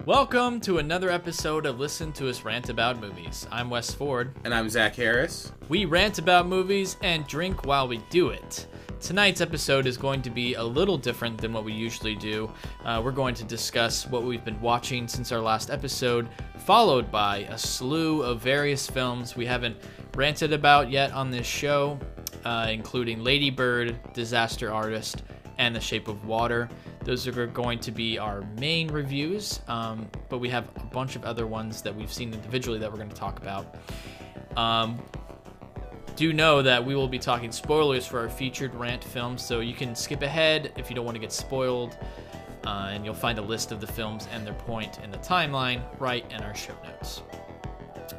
Welcome to another episode of Listen to Us Rant About Movies. I'm Wes Ford. And I'm Zach Harris. We rant about movies and drink while we do it. Tonight's episode is going to be a little different than what we usually do. We're going to discuss what we've been watching since our last episode, followed by a slew of various films we haven't ranted about yet on this show, including Lady Bird, Disaster Artist, and The Shape of Water. Those are going to be our main reviews, but we have a bunch of other ones that we've seen individually that we're going to talk about. Do know that we will be talking spoilers for our featured rant films, so you can skip ahead if you don't want to get spoiled, and you'll find a list of the films and their point in the timeline right in our show notes.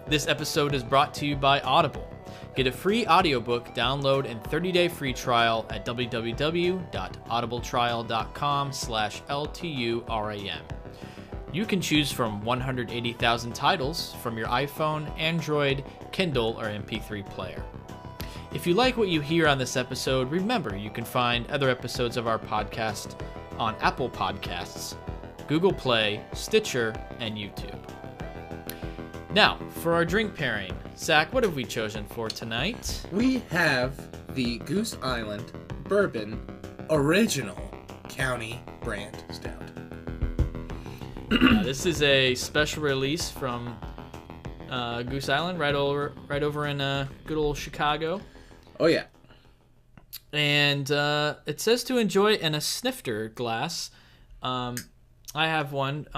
This episode is brought to you by Audible. Get a free audiobook download and 30-day free trial at www.audibletrial.com/LTURAM. You can choose from 180,000 titles from your iPhone, Android, Kindle, or MP3 player. If you like what you hear on this episode, remember you can find other episodes of our podcast on Apple Podcasts, Google Play, Stitcher, and YouTube. Now, for our drink pairing, Zach, what have we chosen for tonight? We have the Goose Island Bourbon Original County Brand Stout. This is a special release from Goose Island, right over in good old Chicago. Oh yeah. And it says to enjoy in a snifter glass. I have one.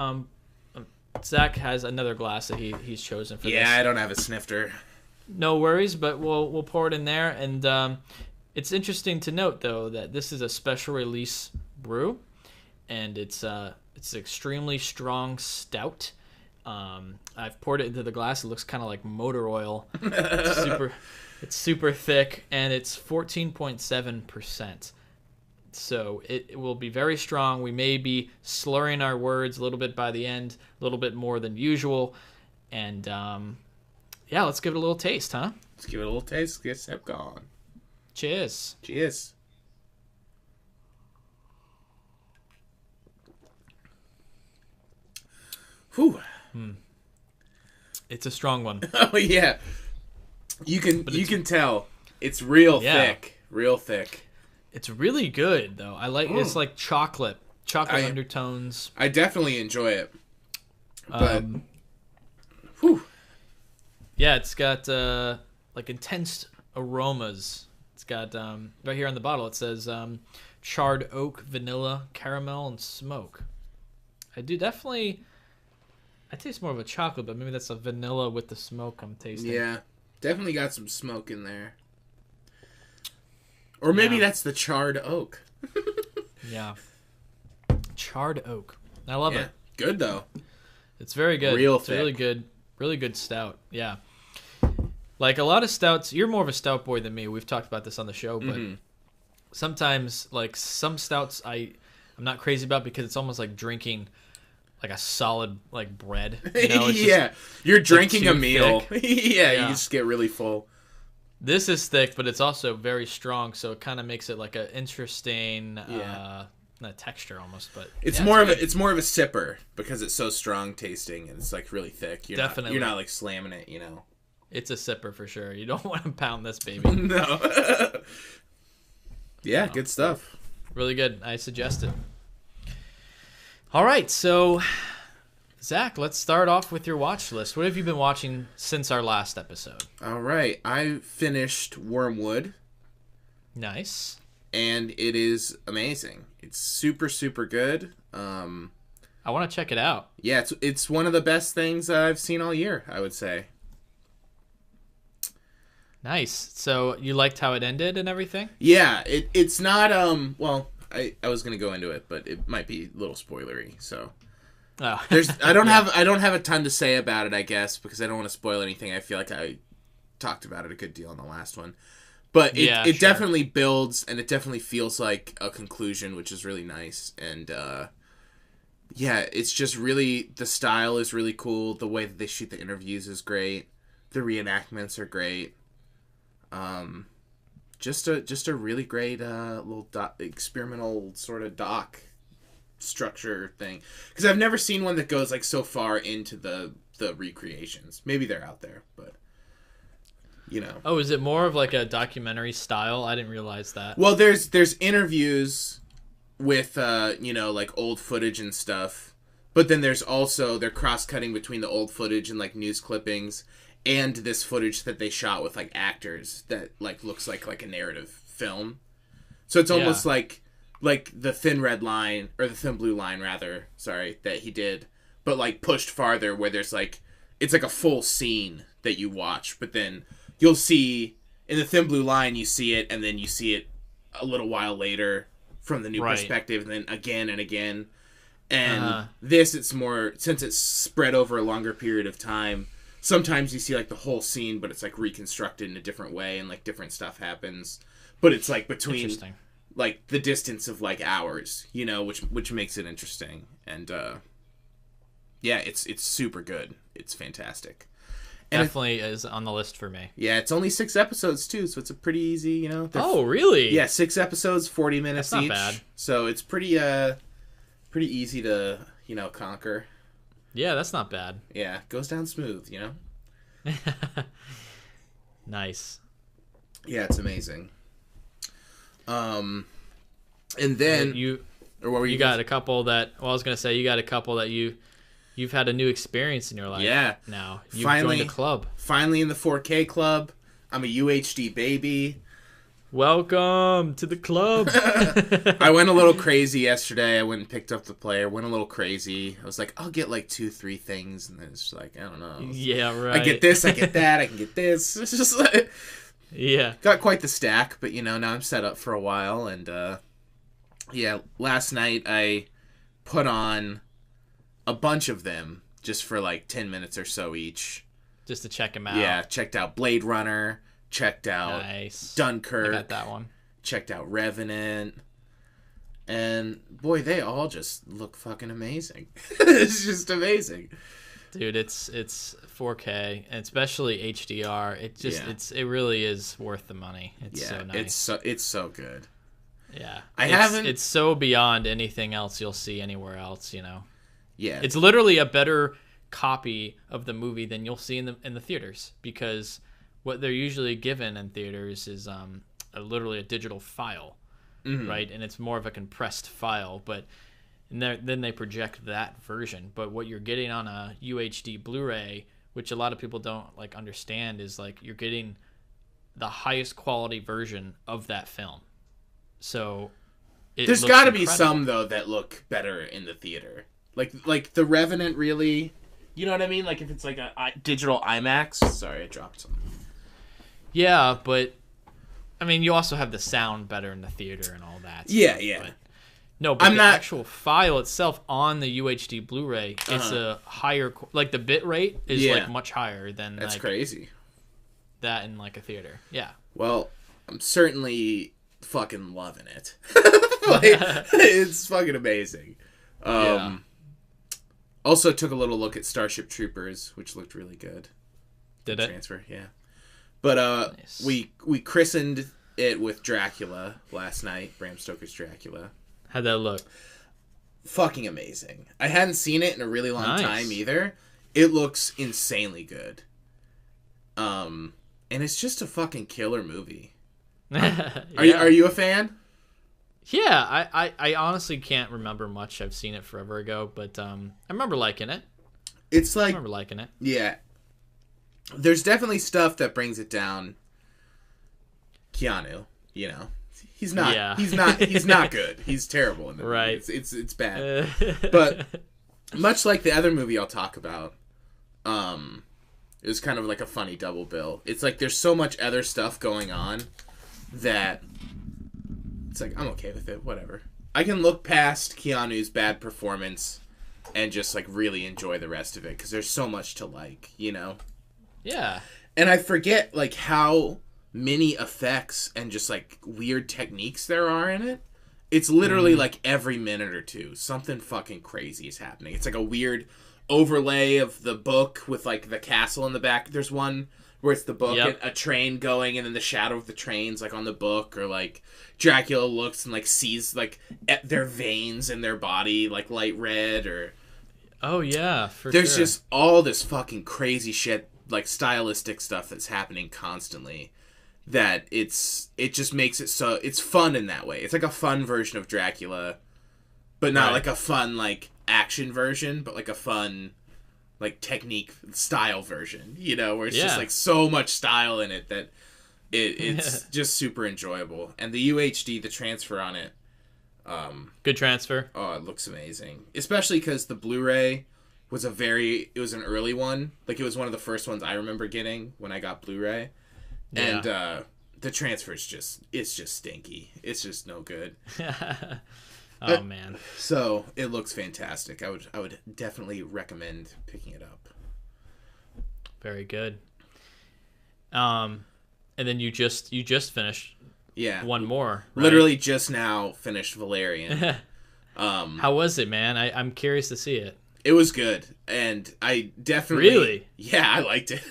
Zach has another glass that he's chosen for this. Yeah, I don't have a snifter. No worries, but we'll pour it in there. And it's interesting to note, though, that this is a special release brew, and it's an extremely strong stout. I've poured it into the glass. It looks kind of like motor oil. It's super thick, and it's 14.7%. So it will be very strong. We may be slurring our words a little bit by the end, a little bit more than usual. And yeah, let's give it a little taste, huh? Let's give it a little taste. Get sip going. Cheers. Cheers. Whew. It's a strong one. Oh yeah. You can tell it's real thick. Real thick. It's really good, though. I like it's like chocolate undertones. I definitely enjoy it. But, whew. Yeah, it's got like intense aromas. It's got right here on the bottle. It says charred oak, vanilla, caramel, and smoke. I taste more of a chocolate, but maybe that's a vanilla with the smoke I'm tasting. Yeah, definitely got some smoke in there. Or maybe that's the charred oak. Yeah. Charred oak. I love it. Good, though. It's very good. It's thick. Really good stout. Yeah. Like a lot of stouts, you're more of a stout boy than me. We've talked about this on the show, but sometimes, like, some stouts I'm not crazy about because it's almost like drinking like a solid, like, bread. You know? Yeah. You're drinking a meal. Yeah, you just get really full. This is thick, but it's also very strong, so it kind of makes it like an interesting texture almost. But it's more of a sipper because it's so strong tasting and it's like really thick. You're not like slamming it, you know. It's a sipper for sure. You don't want to pound this baby. No. Yeah, good stuff. Really good. I suggest it. All right, so Zach, let's start off with your watch list. What have you been watching since our last episode? All right. I finished Wormwood. Nice. And it is amazing. It's super, super good. I want to check it out. Yeah, it's one of the best things I've seen all year, I would say. Nice. So you liked how it ended and everything? Yeah, it's not, well, I was going to go into it, but it might be a little spoilery, so... Oh. I don't have a ton to say about it, I guess, because I don't want to spoil anything. I feel like I talked about it a good deal in the last one. But it definitely builds, and it definitely feels like a conclusion, which is really nice. And, yeah, it's just really, the style is really cool. The way that they shoot the interviews is great. The reenactments are great. Just a really great little experimental sort of doc structure thing. Because I've never seen one that goes like so far into the recreations. Maybe they're out there, but you know. Oh, is it more of like a documentary style? I didn't realize that. Well, there's interviews with you know, like old footage and stuff, but then there's also they're cross-cutting between the old footage and like news clippings and this footage that they shot with like actors that like looks like a narrative film. So it's almost like the Thin Red Line, or the Thin Blue Line rather, sorry, that he did, but like pushed farther, where there's like it's like a full scene that you watch, but then you'll see in the Thin Blue Line you see it, and then you see it a little while later from the new perspective, and then again and again. And this, it's more, since it's spread over a longer period of time, sometimes you see like the whole scene, but it's like reconstructed in a different way, and like different stuff happens. But it's like between like the distance of like hours, you know, which makes it interesting. And yeah, it's super good. It's fantastic. And definitely is on the list for me. Yeah, it's only 6 episodes too, so it's a pretty easy, you know. Oh, really? Yeah, 6 episodes, 40 minutes That's each. not bad. So it's pretty easy to, you know, conquer. Yeah, that's not bad. Yeah, goes down smooth, you know. Nice. Yeah, it's amazing. And then or what were you got a couple that, well, I was gonna say you got a couple that you've had a new experience in your life. Yeah. Now you've joined a club. Finally in the 4K club. I'm a UHD baby. Welcome to the club. I went a little crazy yesterday. I went and picked up the player. Went a little crazy. I was like, I'll get like 2-3 things, and then it's just like, I don't know. Yeah, right. I get this. I get that. I can get this. It's just like, yeah, got quite the stack. But you know, now I'm set up for a while, and yeah, last night I put on a bunch of them just for like 10 minutes or so each, just to check them out. Yeah, checked out Blade Runner. Checked out Dunkirk. I got that one. Checked out Revenant. And boy, they all just look fucking amazing. It's just amazing. Dude, it's 4K, and especially HDR. It just it really is worth the money. It's so nice. It's so good. Yeah. It's so beyond anything else you'll see anywhere else, you know. Yeah. It's literally a better copy of the movie than you'll see in the theaters, because what they're usually given in theaters is literally a digital file, right? And it's more of a compressed file, but then they project that version. But what you're getting on a UHD Blu-ray, which a lot of people don't like understand, is like you're getting the highest quality version of that film. So there's got to be some though that look better in the theater, like The Revenant, really. You know what I mean? Like if it's like a digital IMAX. Sorry, I dropped some. Yeah, but I mean, you also have the sound better in the theater and all that. Yeah, yeah. But the actual file itself on the UHD Blu-ray, it's a higher, like the bit rate is like much higher than that's crazy. That in like a theater. Yeah. Well, I'm certainly fucking loving it. It's fucking amazing. Also took a little look at Starship Troopers, which looked really good. Did it? Transfer, yeah. But nice. we christened it with Dracula last night, Bram Stoker's Dracula. How'd that look? Fucking amazing. I hadn't seen it in a really long time either. It looks insanely good. And it's just a fucking killer movie. Are you a fan? Yeah, I honestly can't remember much. I've seen it forever ago, but I remember liking it. It's like, I remember liking it. Yeah. There's definitely stuff that brings it down. Keanu, you know, he's not good. He's terrible in the movie. It's bad. But much like the other movie I'll talk about, it was kind of like a funny double bill. It's like there's so much other stuff going on that it's like I'm okay with it. Whatever. I can look past Keanu's bad performance and just like really enjoy the rest of it because there's so much to like, you know. Yeah. And I forget, like, how many effects and just, like, weird techniques there are in it. It's literally, like, every minute or two, something fucking crazy is happening. It's, like, a weird overlay of the book with, like, the castle in the back. There's one where it's the book Yep. and a train going, and then the shadow of the train's like on the book, or like Dracula looks and like sees like at their veins in their body like light red, or Oh yeah, there's just all this fucking crazy shit, like stylistic stuff that's happening constantly. That it just makes it so it's fun in that way. It's like a fun version of Dracula, but not like a fun like action version, but like a fun like technique style version, you know, where it's just like so much style in it that it's just super enjoyable. And the UHD, the transfer on it, good transfer. Oh, it looks amazing, especially because the Blu-ray was an early one. Like it was one of the first ones I remember getting when I got Blu-ray. And the transfer's it's just stinky. It's just no good. Man. So it looks fantastic. I would definitely recommend picking it up. Very good. And then you just finished one more. Right? Literally just now finished Valerian. How was it, man? I'm curious to see it. It was good, and I definitely... Really? Yeah, I liked it.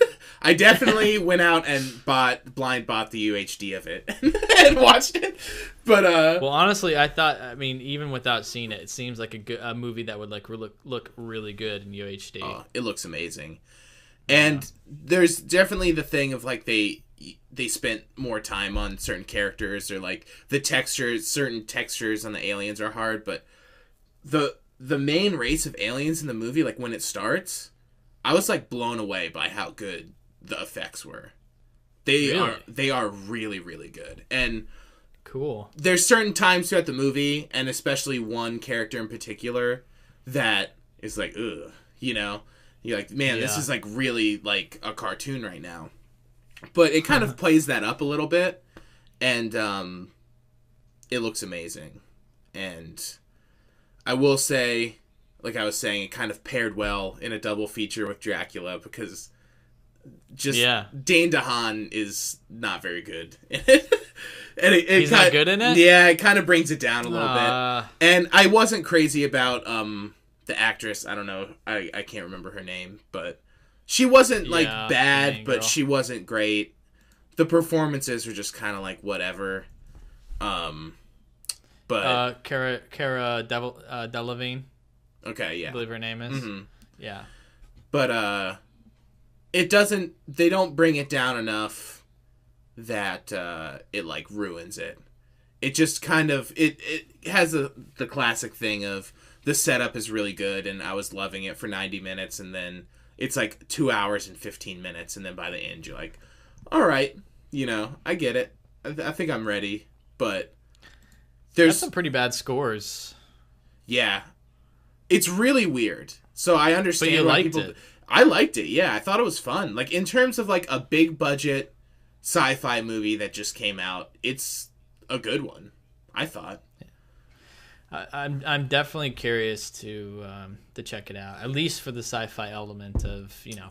I definitely went out and bought the UHD of it and watched it. But well, honestly, I mean, even without seeing it, it seems like a movie that would like look really good in UHD. Oh, it looks amazing. And there's definitely the thing of like they spent more time on certain characters, or like certain textures on the aliens are hard, but the main race of aliens in the movie, like when it starts, I was like blown away by how good the effects were. They are really, really good. And cool. There's certain times throughout the movie, and especially one character in particular, that is like, ugh, you know? You're like, man, this is like really like a cartoon right now. But it kind of plays that up a little bit, and it looks amazing. And I will say, like I was saying, it kind of paired well in a double feature with Dracula, because Dane DeHaan is not very good in it. And he's not good in it? Yeah, it kind of brings it down a little bit. And I wasn't crazy about the actress. I don't know. I can't remember her name, but she wasn't like bad, but she wasn't great. The performances were just kind of like whatever. But Cara Delevingne. Okay, yeah. I believe her name is. Mm-hmm. Yeah. But they don't bring it down enough that it like ruins it. It just kind of it has the classic thing of the setup is really good, and I was loving it for 90 minutes, and then it's like 2 hours and 15 minutes, and then by the end you're like, all right, you know, I get it. I think I'm ready. But there's some pretty bad scores. Yeah. It's really weird. So I understand. But you liked it. I liked it, yeah. I thought it was fun. Like, in terms of, like, a big budget sci-fi movie that just came out, it's a good one, I thought. I'm definitely curious to check it out, at least for the sci-fi element of, you know,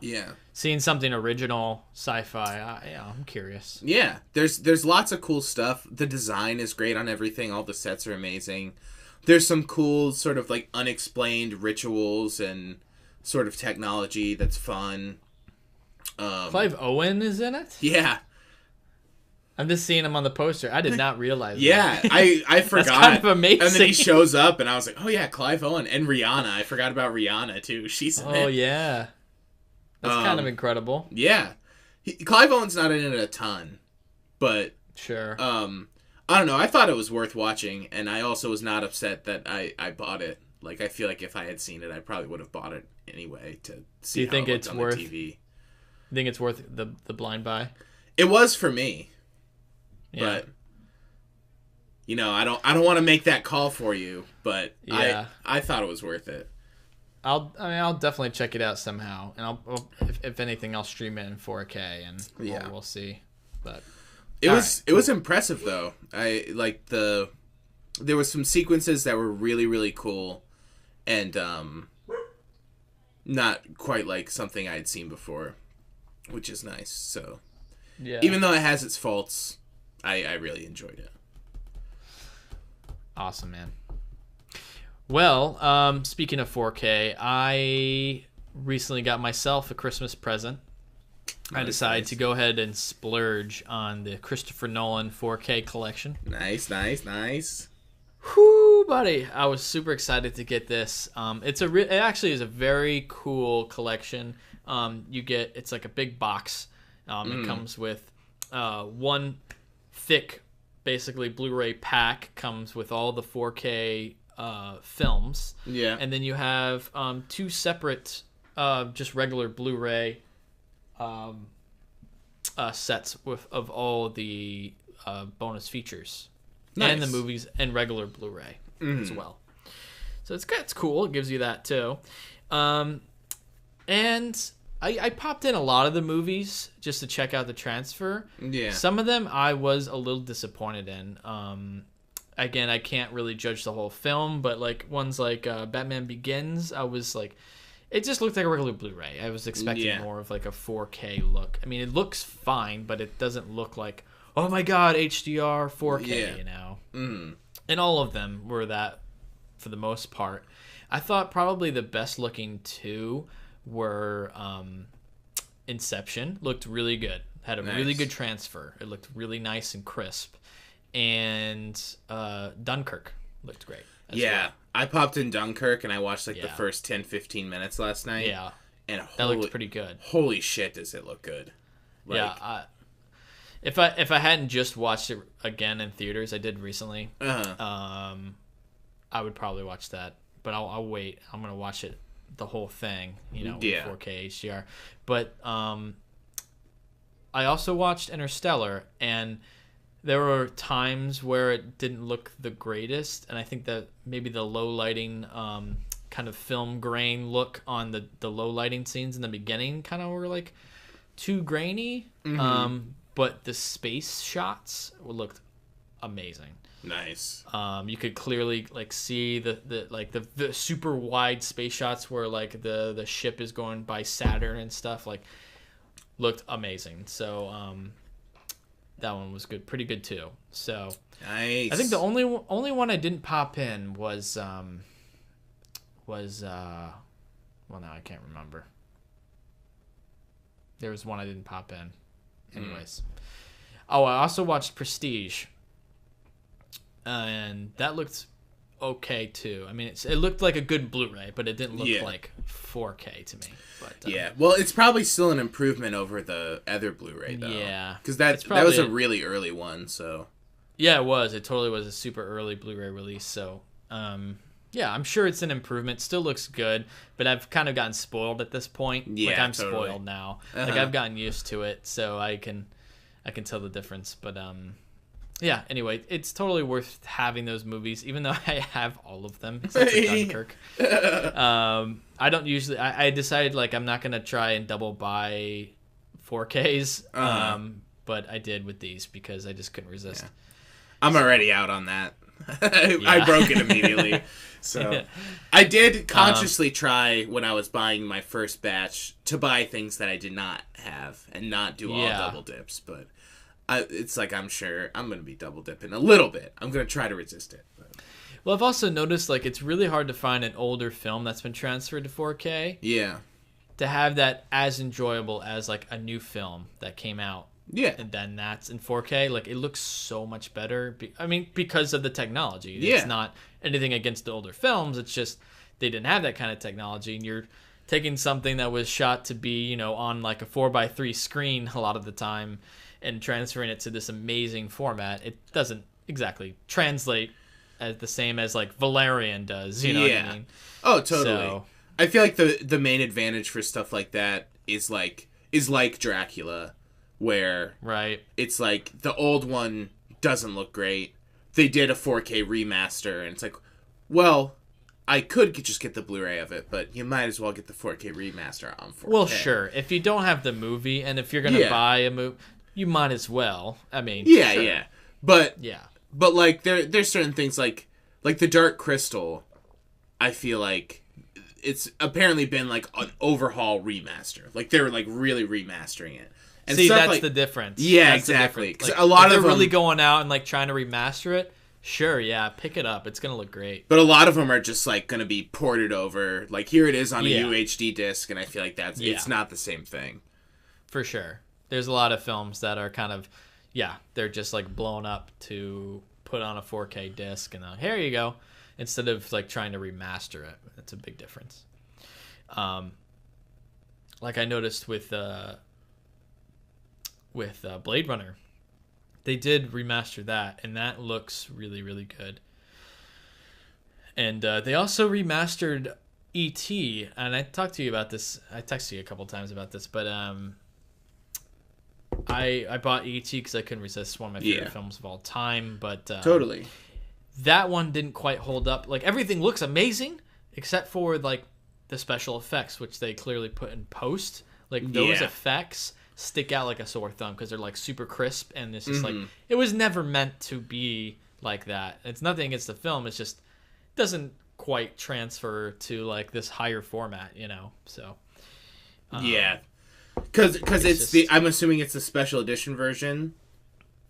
seeing something original sci-fi. I'm curious. Yeah, there's lots of cool stuff. The design is great on everything. All the sets are amazing. There's some cool sort of like unexplained rituals and sort of technology that's fun. Clive Owen is in it? Yeah. I'm just seeing him on the poster. I did not realize that. I forgot. That's kind of amazing. And then he shows up, and I was like, oh, yeah, Clive Owen. And Rihanna. I forgot about Rihanna, too. She's in it. Oh, yeah. That's kind of incredible. Yeah. Clive Owen's not in it a ton, but... Sure. I don't know. I thought it was worth watching, and I also was not upset that I bought it. Like, I feel like if I had seen it, I probably would have bought it anyway to see how it looked on the TV. You think it's worth the blind buy? It was for me. Yeah. But you know, I don't want to make that call for you, but I thought it was worth it. I'll definitely check it out somehow, and I'll if anything, I'll stream it in 4K, and we'll see. But it was impressive though. I like there was some sequences that were really, really cool, and not quite like something I had seen before, which is nice. So even though it has its faults, I really enjoyed it. Awesome, man. Well, speaking of 4K, I recently got myself a Christmas present. I decided to go ahead and splurge on the Christopher Nolan 4K collection. Nice, nice, nice. Whoo, buddy! I was super excited to get this. It actually is a very cool collection. It's like a big box. It comes with one thick, basically Blu-ray pack. Comes with all the 4K films. Yeah, and then you have two separate, just regular Blu-ray sets of all the bonus features. Nice. And the movies and regular Blu-ray as well. So it's cool. It gives you that too. And I popped in a lot of the movies just to check out the transfer. Yeah. Some of them I was a little disappointed in. Again, I can't really judge the whole film, but like ones like Batman Begins, I was like, it just looked like a regular Blu-ray. I was expecting more of like a 4K look. I mean, it looks fine, but it doesn't look like, oh my god, HDR 4K, you know. And all of them were that for the most part. I thought probably the best looking two were Inception. Looked really good. Had a really good transfer. It looked really nice and crisp. And Dunkirk looked great. Well. I popped in Dunkirk and I watched like the first 10-15 minutes last night. Yeah. And that looked pretty good. Holy shit, does it look good. Like, yeah. If I hadn't just watched it again in theaters, I did recently. I would probably watch that, but I'll wait. I'm gonna watch it the whole thing, with 4K HDR. But I also watched Interstellar, and there were times where it didn't look the greatest, and I think that maybe the low lighting, kind of film grain look on the low lighting scenes in the beginning kind of were like too grainy. But the space shots looked amazing. Nice. You could clearly like see the super wide space shots where like the ship is going by Saturn and stuff. Like, looked amazing. So that one was good, pretty good too. So nice. I think the only one I didn't pop in was well, now I can't remember. There was one I didn't pop in. Anyways. Oh, I also watched Prestige. And that looked okay too. I mean, it looked like a good Blu-ray, but it didn't look like 4K to me. But well, it's probably still an improvement over the other Blu-ray though. Yeah, because that was a really early one. So yeah, it was. It totally was a super early Blu-ray release. So yeah, I'm sure it's an improvement. Still looks good, but I've kind of gotten spoiled at this point. Yeah, like I'm totally. spoiled now. Like I've gotten used to it, so I can tell the difference. But yeah. Anyway, it's totally worth having those movies, even though I have all of them except for Dunkirk. I don't usually. I decided like I'm not gonna try and double buy 4Ks. But I did with these because I just couldn't resist. Yeah. I'm already out on that. I broke it immediately. So I did consciously try when I was buying my first batch to buy things that I did not have and not do all double dips. But it's like I'm sure I'm going to be double dipping a little bit. I'm going to try to resist it. But. Well, I've also noticed like it's really hard to find an older film that's been transferred to 4K. Yeah. To have that as enjoyable as like a new film that came out. Yeah. And then that's in 4K. Like, it looks so much better. I mean, because of the technology. Yeah. It's not anything against the older films. It's just they didn't have that kind of technology. And you're taking something that was shot to be, on like a 4:3 screen a lot of the time and transferring it to this amazing format. It doesn't exactly translate as the same as like Valerian does. You know what I mean? Oh, totally. So, I feel like the main advantage for stuff like that is like Dracula. Where it's like the old one doesn't look great. They did a 4K remaster, and it's like, well, I could just get the Blu-ray of it, but you might as well get the 4K remaster on 4K. Well, sure. If you don't have the movie, and if you're going to buy a movie, you might as well. I mean, yeah. But like there's certain things like the Dark Crystal, I feel like it's apparently been like an overhaul remaster. Like they were like really remastering it. And see, that's the difference. Yeah, that's exactly. Like, a lot if of they're them really going out and like trying to remaster it. Sure, yeah, pick it up. It's gonna look great. But a lot of them are just like gonna be ported over. Like here it is on a UHD disc, and I feel like it's not the same thing. For sure. There's a lot of films that are kind of, they're just like blown up to put on a 4K disc and here you go, instead of like trying to remaster it. That's a big difference. Like I noticed with Blade Runner, they did remaster that, and that looks really, really good. And they also remastered E.T., and I talked to you about this. I texted you a couple times about this, but I bought E.T. because I couldn't resist. It's one of my favorite films of all time, but totally, that one didn't quite hold up. Like everything looks amazing except for like the special effects, which they clearly put in post. Like those effects stick out like a sore thumb because they're like super crisp, and it's just like it was never meant to be like that. It's nothing against the film. It's just doesn't quite transfer to like this higher format, you know. So because it's just, I'm assuming it's the special edition version.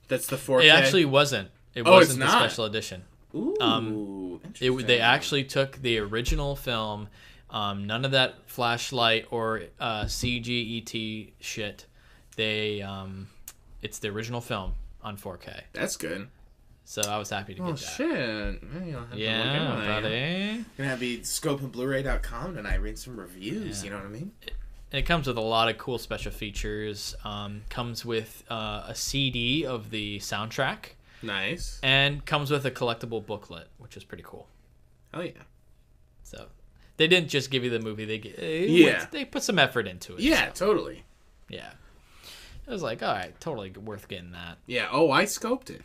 That's the 4K. It actually wasn't. It wasn't it's the not? special edition. Ooh, interesting. They actually took the original film. None of that flashlight or CGET shit. It's the original film on 4K. That's good. So I was happy to get that. Shit. Maybe I'll have to look into that. Buddy. Gonna have be scopeandblu-ray.com tonight, read some reviews, you know what I mean? It comes with a lot of cool special features. Comes with a CD of the soundtrack. Nice. And comes with a collectible booklet, which is pretty cool. Oh, yeah. So they didn't just give you the movie. They put some effort into it. Yeah, totally. Yeah. It was like, all right, totally worth getting that. Yeah. Oh, I scoped it.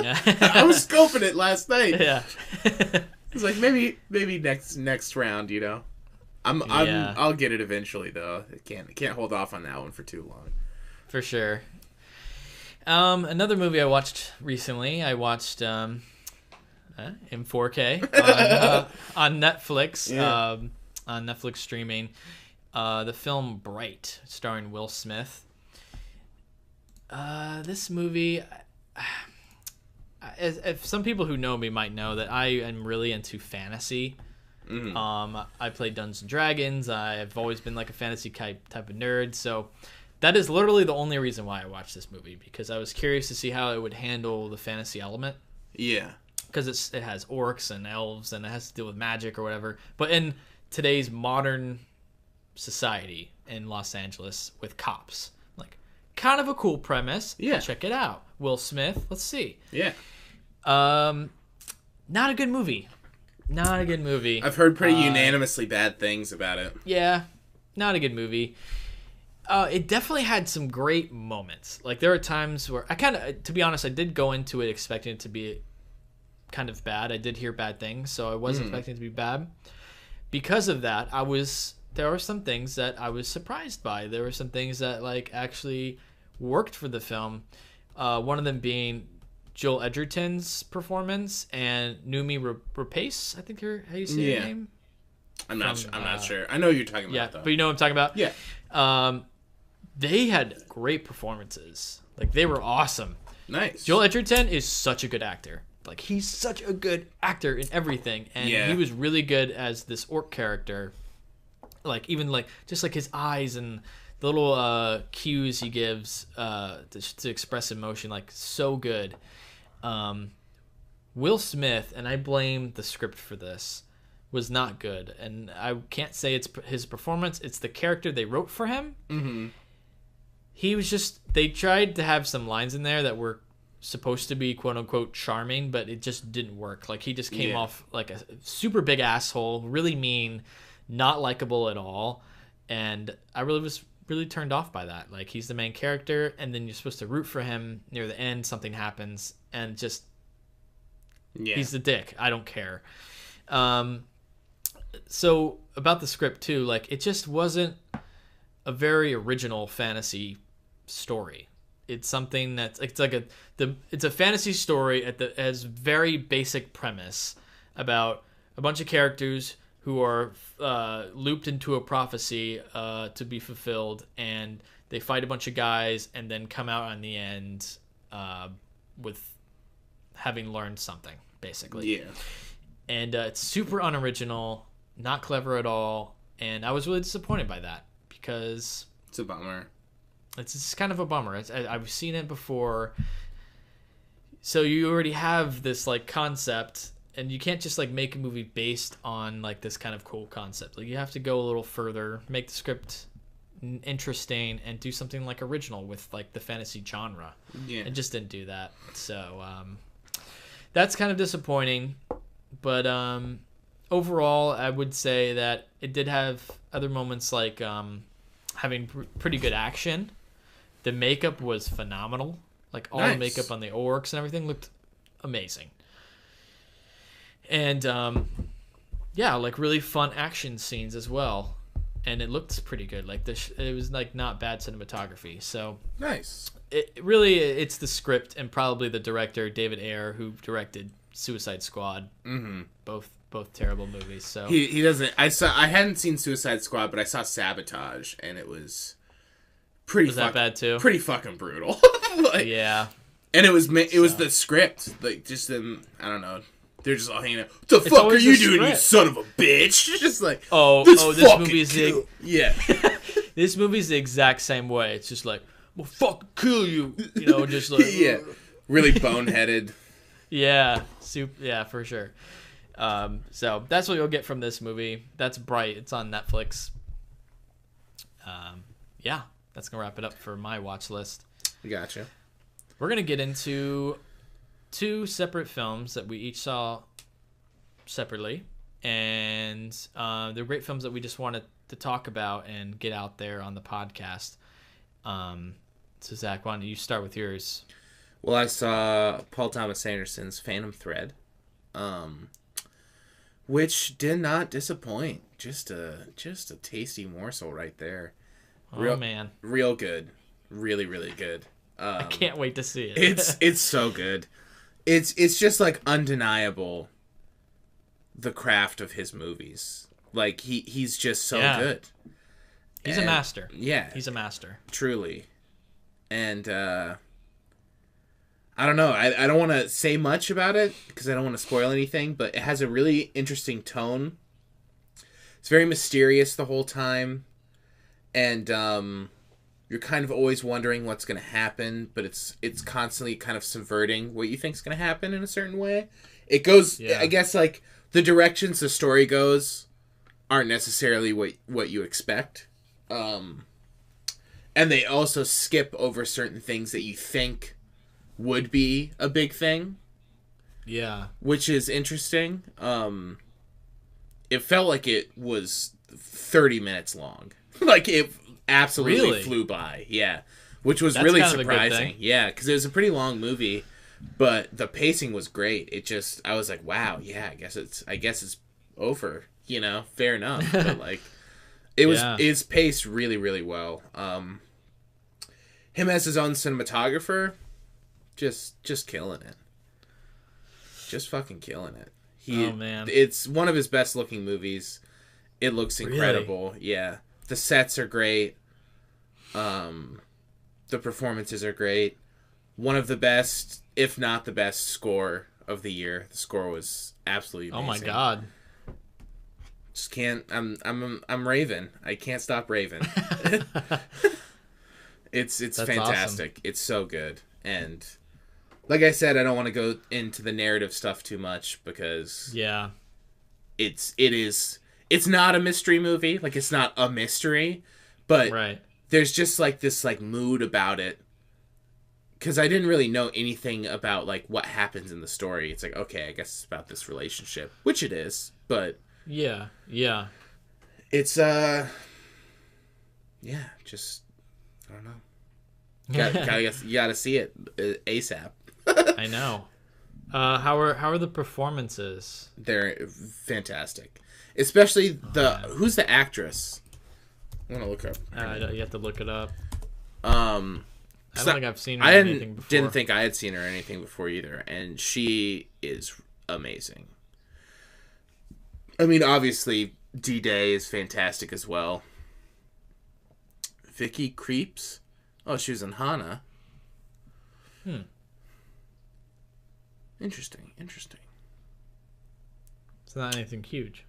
Yeah. I was scoping it last night. Yeah. It's like maybe next round, you know. I'll get it eventually though. I can't hold off on that one for too long. For sure. Another movie I watched recently. I watched in 4K on Netflix. Yeah. On Netflix streaming, the film Bright, starring Will Smith. This movie, if some people who know me might know that I am really into fantasy. I play Dungeons and Dragons. I've always been like a fantasy type of nerd. So that is literally the only reason why I watched this movie, because I was curious to see how it would handle the fantasy element. Yeah. Because it has orcs and elves and it has to deal with magic or whatever. But in today's modern society in Los Angeles with cops, like kind of a cool premise. Yeah. Check it out. Will Smith. Let's see. Yeah. Not a good movie. Not a good movie. I've heard pretty unanimously bad things about it. Yeah. Not a good movie. It definitely had some great moments. Like there are times where to be honest, I did go into it expecting it to be kind of bad. I did hear bad things, so I was expecting it to be bad. Because of that, there were some things that I was surprised by. There were some things that like actually worked for the film. One of them being Joel Edgerton's performance and Noomi Rapace, I think how you say her name. I'm not sure. I know who you're talking about, though. But you know what I'm talking about? Yeah. They had great performances. Like, they were awesome. Nice. Joel Edgerton is such a good actor. Like, he's such a good actor in everything. And he was really good as this orc character. Like, even, like, just, like, his eyes and the little cues he gives to express emotion. Like, so good. Will Smith, and I blame the script for this, was not good. And I can't say it's his performance. It's the character they wrote for him. Mm-hmm. He was just... They tried to have some lines in there that were supposed to be quote-unquote charming, but it just didn't work. Like, he just came off like a super big asshole, really mean, not likable at all. And I was really turned off by that. Like, he's the main character, and then you're supposed to root for him. Near the end, something happens, and just... He's the dick. I don't care. So, about the script, too, like, it just wasn't a very original fantasy story. It's something that's... It's like it's a fantasy story has very basic premise about a bunch of characters who are looped into a prophecy to be fulfilled, and they fight a bunch of guys and then come out on the end with having learned something, basically. Yeah. And it's super unoriginal, not clever at all, and I was really disappointed by that, because... It's a bummer. It's just kind of a bummer. I've seen it before. So you already have this like concept, and you can't just like make a movie based on like this kind of cool concept. Like you have to go a little further, make the script interesting, and do something like original with like the fantasy genre. Yeah, it just didn't do that. So that's kind of disappointing. But overall, I would say that it did have other moments like having pretty good action. The makeup was phenomenal. Like all the makeup on the orcs and everything looked amazing. And yeah, like really fun action scenes as well. And it looked pretty good. Like it was like not bad cinematography. So nice. It's the script and probably the director David Ayer who directed Suicide Squad. Mm-hmm. Both terrible movies. So he doesn't. I hadn't seen Suicide Squad, but I saw Sabotage, and it was that bad too? Pretty fucking brutal. Like, yeah. And it was the script, like just them. I don't know. They're just all hanging out. What the fuck are you doing, you son of a bitch? Just like this movie's yeah. This movie's the exact same way. It's just like, well, fuck, kill you. You know, just like yeah, really boneheaded. Yeah, for sure. So that's what you'll get from this movie. That's Bright. It's on Netflix. Yeah, that's gonna wrap it up for my watch list. Gotcha. We're gonna get into 2 separate films that we each saw separately, and they're great films that we just wanted to talk about and get out there on the podcast. So Zach, why don't you start with yours? Well, I saw Paul Thomas Anderson's Phantom Thread, which did not disappoint. Just a tasty morsel right there. Man, real good, really really good. I can't wait to see it. It's so good. It's just like undeniable. The craft of his movies, like he's just so good. He's a master. Yeah, he's a master, truly. And I don't know. I don't want to say much about it because I don't want to spoil anything. But it has a really interesting tone. It's very mysterious the whole time, and you're kind of always wondering what's going to happen. But it's constantly kind of subverting what you think is going to happen in a certain way. It goes, I guess, like the directions the story goes aren't necessarily what you expect. And they also skip over certain things that you think would be a big thing. Yeah. Which is interesting. It felt like it was 30 minutes long. Like it absolutely flew by. Yeah. Which was really surprising. Yeah, because it was a pretty long movie, but the pacing was great. I was like, wow, yeah, I guess it's over, you know, fair enough. But like it's paced really, really well. Him as his own cinematographer, just killing it. Just fucking killing it. Oh man. It's one of his best looking movies. It looks incredible. Really? Yeah. The sets are great. The performances are great. One of the best, if not the best, score of the year. The score was absolutely amazing. Oh my god. Just can't. I'm raving. I can't stop raving. It's That's fantastic. Awesome. It's so good. And like I said, I don't want to go into the narrative stuff too much because it's not a mystery movie. Like it's not a mystery, but there's just like this like mood about it. Because I didn't really know anything about like what happens in the story. It's like, okay, I guess it's about this relationship, which it is, but yeah, it's just I don't know. You gotta see it ASAP. I know. How are the performances? They're fantastic, especially who's the actress? I'm gonna look her up. You have to look it up. I don't So think I've seen her in anything before. Didn't think I had seen her in anything before either, and she is amazing. I mean, obviously, D-Day is fantastic as well. Vicky Creeps? Oh, she was in Hana. Interesting. It's not anything huge.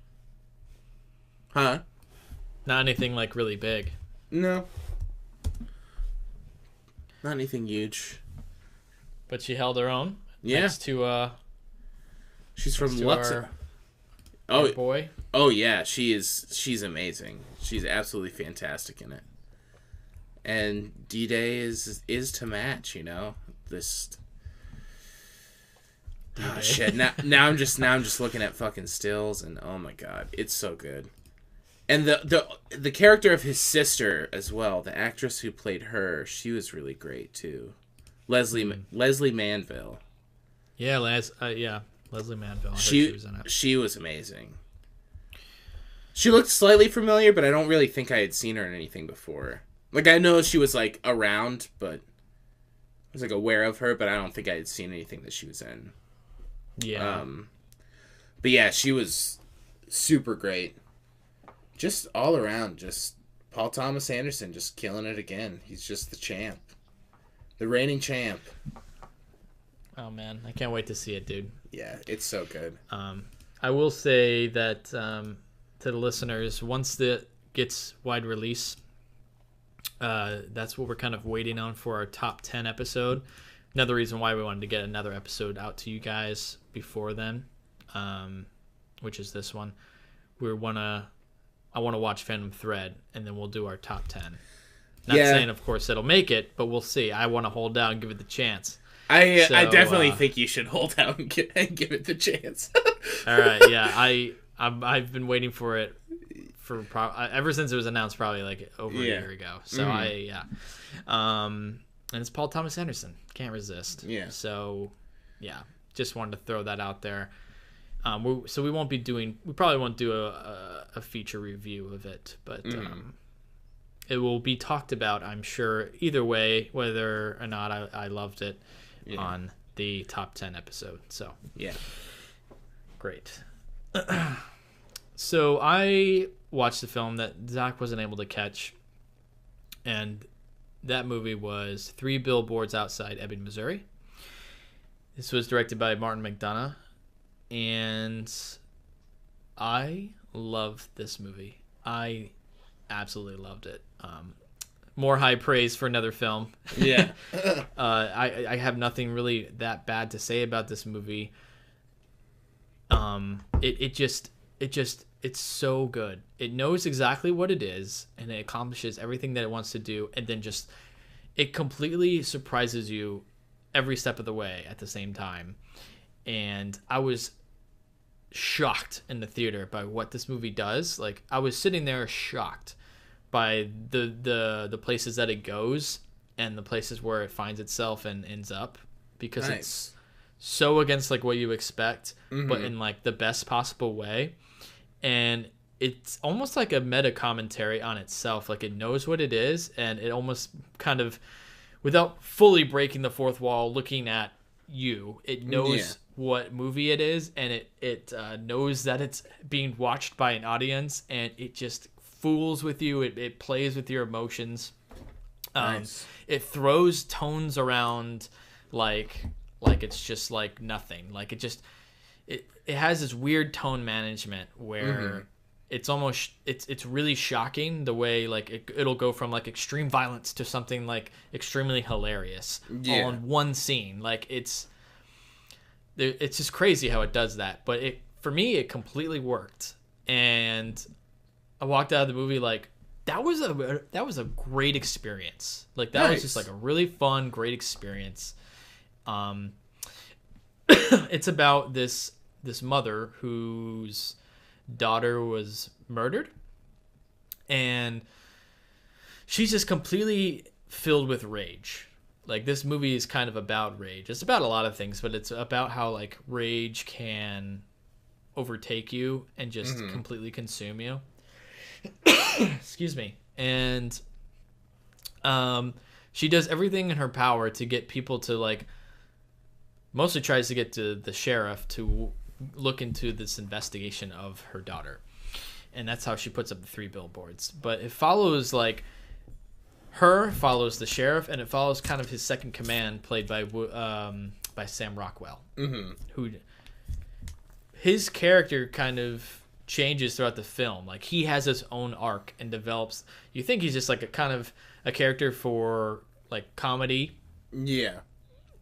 Huh? Not anything, like, really big. No. Not anything huge. But she held her own. Yeah. Next to she's from Luxor. Oh boy. Oh yeah, she's amazing. She's absolutely fantastic in it. And D-Day is to match, you know. This shit. Now I'm just looking at fucking stills and oh my god, it's so good. And the character of his sister as well, the actress who played her, she was really great too. Leslie Manville. Yeah, Leslie Manville. She was amazing. She looked slightly familiar, but I don't really think I had seen her in anything before. Like, I know she was, like, around, but I was, like, aware of her, but I don't think I had seen anything that she was in. Yeah. But, yeah, she was super great. Just all around, just Paul Thomas Anderson just killing it again. He's just the champ. The reigning champ. Oh, man. I can't wait to see it, dude. Yeah, it's so good. I will say that to the listeners, once it gets wide release, that's what we're kind of waiting on for our top 10 episode. Another reason why we wanted to get another episode out to you guys before then, which is this one. I want to watch Phantom Thread, and then we'll do our top 10. Not saying, of course, it'll make it, but we'll see. I want to hold out and give it the chance. I definitely think you should hold out and give it the chance. All right, yeah. I've been waiting for it for ever since it was announced, probably like over a year ago. So and it's Paul Thomas Anderson. Can't resist. Yeah. So yeah, just wanted to throw that out there. We won't be doing. We probably won't do a feature review of it, but it will be talked about, I'm sure. Either way, whether or not I loved it on the top 10 episode. So yeah, great. So I watched the film that Zach wasn't able to catch, and that movie was 3 Billboards Outside Ebbing, Missouri. This was directed by Martin McDonagh, and I loved this movie. I absolutely loved it. More high praise for another film. Yeah. I have nothing really that bad to say about this movie. It's so good. It knows exactly what it is, and it accomplishes everything that it wants to do, and then just it completely surprises you every step of the way at the same time. And I was shocked in the theater by what this movie does. Like, I was sitting there shocked by the places that it goes and the places where it finds itself and ends up, because it's so against like what you expect, but in like the best possible way. And it's almost like a meta commentary on itself. Like, it knows what it is, and it almost kind of, without fully breaking the fourth wall, looking at you, it knows what movie it is, and it knows that it's being watched by an audience, and it just fools with you. It plays with your emotions. It throws tones around like it's just like nothing. Like, it has this weird tone management where it's almost it's really shocking the way like it'll go from like extreme violence to something like extremely hilarious all in one scene. Like, it's just crazy how it does that. But for me, it completely worked, and I walked out of the movie like that was a great experience. Like, that was just like a really fun, great experience. It's about this mother whose daughter was murdered, and she's just completely filled with rage. Like, this movie is kind of about rage. It's about a lot of things, but it's about how like rage can overtake you and just completely consume you. Excuse me. And she does everything in her power to get people to like, mostly tries to get to the sheriff to look into this investigation of her daughter. And that's how she puts up the 3 billboards. But it follows like follows the sheriff, and it follows kind of his second command, played by Sam Rockwell, who his character kind of changes throughout the film. Like, he has his own arc and develops. You think he's just like a kind of a character for like comedy, Yeah.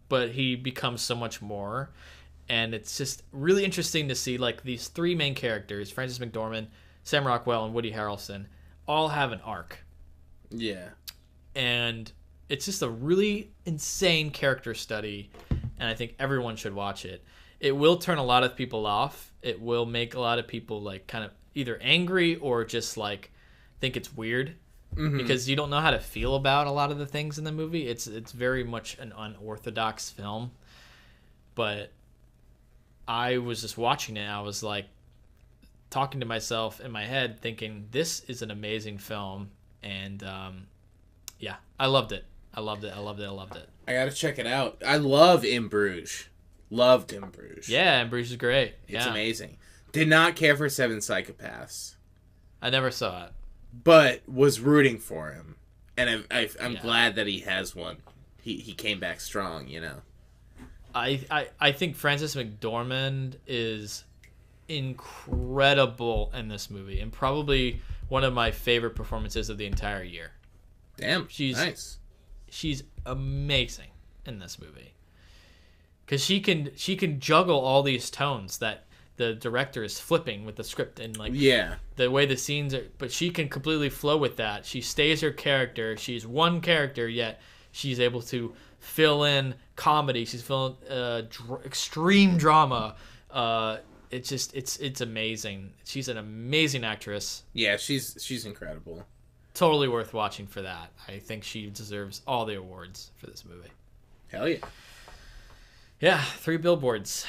But he becomes so much more. And it's just really interesting to see, like, these three main characters, Frances McDormand, Sam Rockwell, and Woody Harrelson, all have an arc. Yeah. And it's just a really insane character study, and I think everyone should watch it. It will turn a lot of people off. It will make a lot of people, like, kind of either angry or just, like, think it's weird. Mm-hmm. Because you don't know how to feel about a lot of the things in the movie. It's very much an unorthodox film. But I was just watching it. I was, like, talking to myself in my head thinking, this is an amazing film. And, yeah, I loved it. I loved it. I gotta check it out. I love In Bruges. Loved In Bruges. Yeah, In Bruges is great. It's amazing. Did not care for Seven Psychopaths. I never saw it. But was rooting for him. And I'm glad that he has one. He came back strong, you know. I think Frances McDormand is incredible in this movie, and probably one of my favorite performances of the entire year. Damn, nice. She's amazing in this movie because she can juggle all these tones that the director is flipping with the script and, like, the way the scenes are, but she can completely flow with that. She stays her character. She's one character, yet she's able to fill in comedy. She's filling extreme drama. It's amazing. She's an amazing actress. Yeah, she's incredible. Totally worth watching for that. I think she deserves all the awards for this movie. Hell yeah. Yeah, 3 Billboards.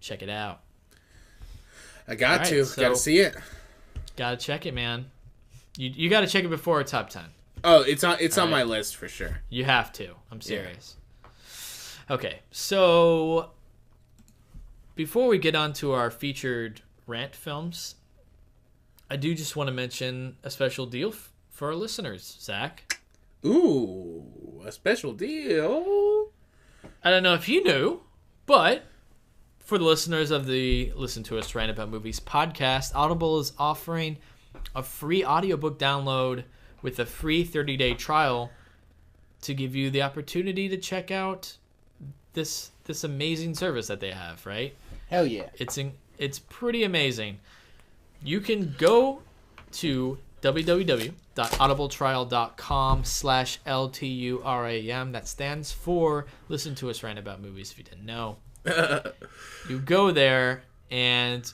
Check it out. I got to see it. Gotta check it, man. You gotta check it before our top 10. Oh, it's on my list for sure. You have to. I'm serious. Yeah. Okay, so before we get on to our featured rant films, I do just want to mention a special deal for our listeners, Zach. Ooh, a special deal. I don't know if you knew, but for the listeners of the Listen to Us Rant About Movies podcast, Audible is offering a free audiobook download with a free 30-day trial to give you the opportunity to check out this amazing service that they have, right? Hell yeah. It's pretty amazing. You can go to www.audibletrial.com/LTURAM. That stands for Listen to Us Rant About Movies, if you didn't know. You go there and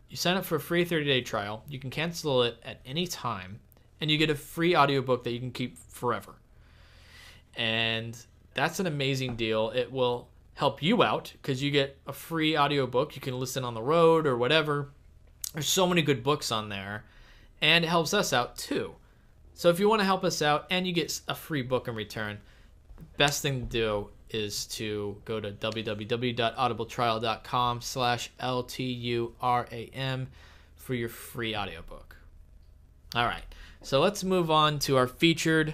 you sign up for a free 30-day trial. You can cancel it at any time, and you get a free audiobook that you can keep forever. And that's an amazing deal. It will help you out because you get a free audiobook. You can listen on the road or whatever. There's so many good books on there, and it helps us out too. So if you want to help us out and you get a free book in return, the best thing to do is to go to www.audibletrial.com/LTURAM for your free audiobook. All right, so let's move on to our featured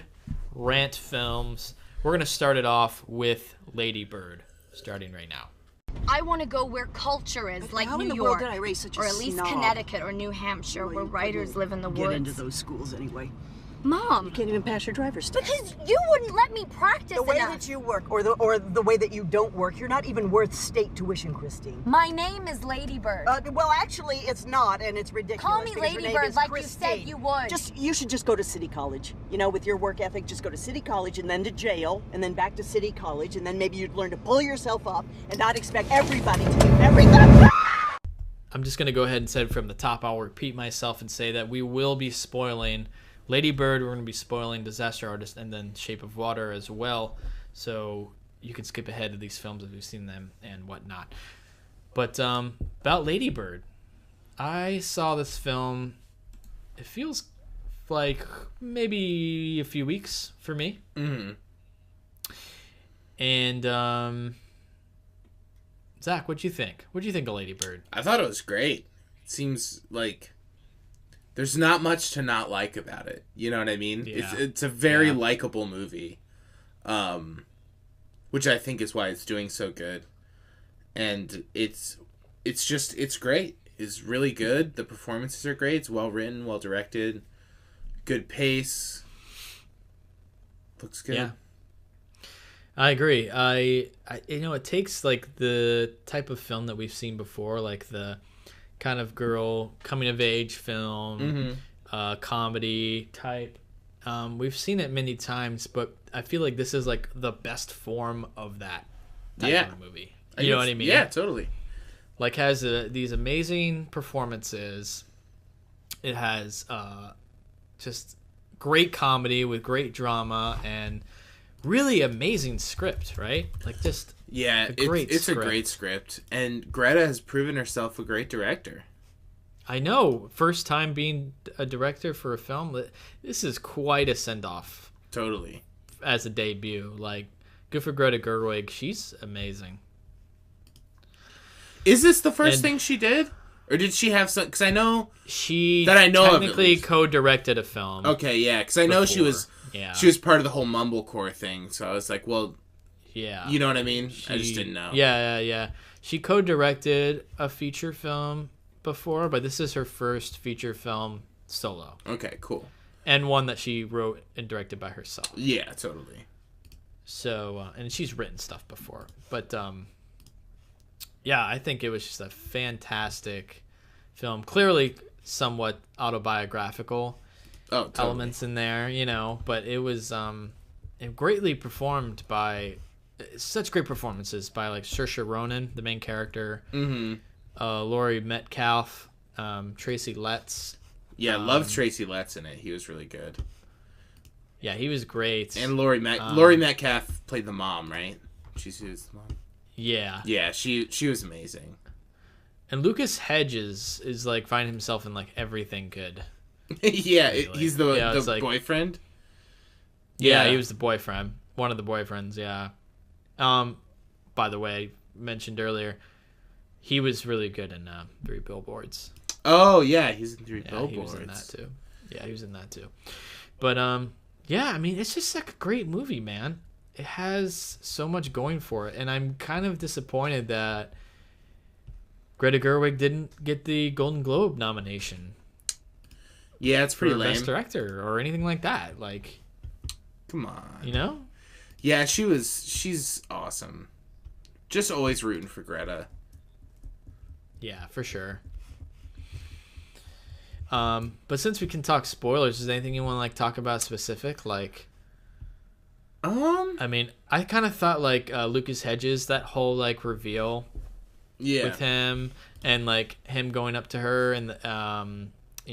rant films. We're going to start it off with Lady Bird, starting right now. I want to go where culture is, like How New in the York, world did I raise such a or at least snob? Connecticut or New Hampshire, where writers live in the Get woods. into those schools anyway. Mom, You can't even pass your driver's test. because you wouldn't let me practice The way enough. that you work, or the way that you don't work, you're not even worth state tuition, Christine. My name is Lady Bird. Well, actually, it's not, and it's ridiculous. Call me because your Lady name Bird is like Christine. you said you would. You should just go to City College. You know, with your work ethic, just go to City College and then to jail, and then back to City College, and then maybe you'd learn to pull yourself up and not expect everybody to do everything. I'm just going to go ahead and say it from the top. I'll repeat myself and say that we will be spoiling Lady Bird. We're going to be spoiling Disaster Artist and then Shape of Water as well. So you can skip ahead to these films if you've seen them and whatnot. But about Lady Bird, I saw this film. It feels like maybe a few weeks for me. Mm-hmm. And Zach, what'd you think? What'd you think of Lady Bird? I thought it was great. It seems like there's not much to not like about it. You know what I mean? Yeah. It's a very likable movie, which I think is why it's doing so good. And it's great. It's really good. The performances are great. It's well written, well directed, good pace. Looks good. Yeah. I agree. It takes like the type of film that we've seen before, like the kind of girl coming of age film, comedy type. We've seen it many times, but I feel like this is like the best form of that type of movie. You know what I mean? Yeah, totally. Like has these amazing performances. It has just great comedy with great drama and really amazing script, right? Like just it's a great script, and Greta has proven herself a great director. I know, first time being a director for a film. This is quite a send off. Totally, as a debut. Like, good for Greta Gerwig. She's amazing. Is this the first thing she did? Or did she have some... Because I know... She technically co-directed a film. Okay, yeah. Because I know she was part of the whole Mumblecore thing. So I was like, well... Yeah. You know what I mean? I just didn't know. Yeah. She co-directed a feature film before, but this is her first feature film solo. Okay, cool. And one that she wrote and directed by herself. Yeah, totally. So, and she's written stuff before. But, yeah, I think it was just a fantastic film. Clearly somewhat autobiographical elements in there, you know, but it was greatly performed by such great performances by like Saoirse Ronan, the main character, Laurie Metcalf, Tracy Letts. Yeah, loved Tracy Letts in it. He was really good. Yeah, he was great. And Laurie Metcalf played the mom, right? She was the mom. Yeah. Yeah, she was amazing. And Lucas Hedges is like finding himself in like everything good. Yeah, he's the boyfriend. Yeah, he was the boyfriend. One of the boyfriends, yeah. By the way, mentioned earlier, he was really good in 3 Billboards. Oh, yeah, he's in 3 Billboards. He was in that too. Yeah, he was in that too. But yeah, I mean, it's just like a great movie, man. It has so much going for it, and I'm kind of disappointed that Greta Gerwig didn't get the Golden Globe nomination. Yeah, it's pretty lame. Best Director or anything like that. Like, come on, you know? Yeah, she's awesome. Just always rooting for Greta. Yeah, for sure. But since we can talk spoilers, is there anything you want to like talk about specific? Like, I mean, I kind of thought like Lucas Hedges, that whole like reveal, with him and like him going up to her and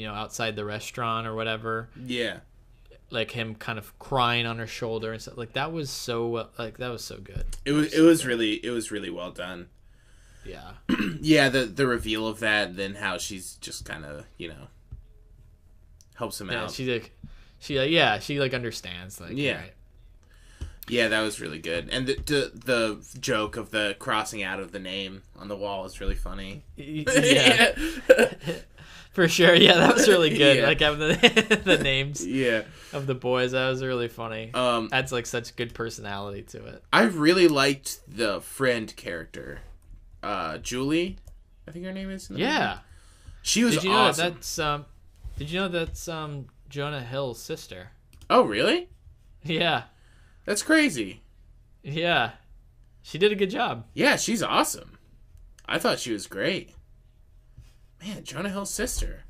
outside the restaurant or whatever. Yeah, like him kind of crying on her shoulder and stuff. Like that was so good. It was really well done. Yeah. Yeah, the reveal of that, and then how she's just kind of helps him out. She understands. Like, yeah. Right. Yeah, that was really good. And the joke of the crossing out of the name on the wall is really funny. Yeah. For sure. Yeah, that was really good. Yeah. Like having the names of the boys. That was really funny. Adds like such good personality to it. I really liked the friend character. Julie, I think her name is. Yeah. She was awesome. Did you know that's Jonah Hill's sister? Oh, really? Yeah. That's crazy. Yeah. She did a good job. Yeah, she's awesome. I thought she was great. Man, Jonah Hill's sister.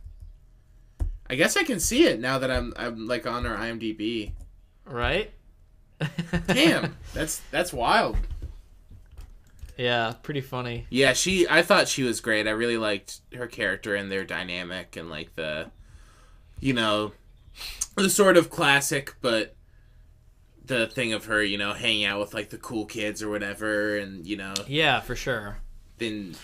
I guess I can see it now that I'm like on her IMDb. Right? Damn, that's wild. Yeah, pretty funny. Yeah, I thought she was great. I really liked her character and their dynamic and like the sort of classic, but the thing of her, hanging out with like the cool kids or whatever, and Yeah, for sure. Then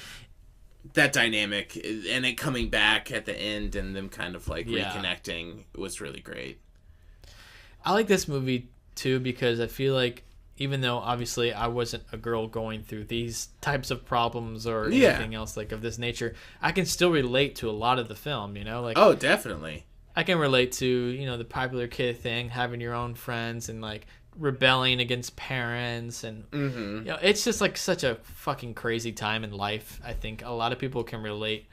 that dynamic and it coming back at the end and them kind of like reconnecting was really great. I like this movie too because I feel like even though obviously I wasn't a girl going through these types of problems or anything else like of this nature, I can still relate to a lot of the film, like oh, definitely. I can relate to, the popular kid thing, having your own friends and like rebelling against parents and it's just like such a fucking crazy time in life. I think a lot of people can relate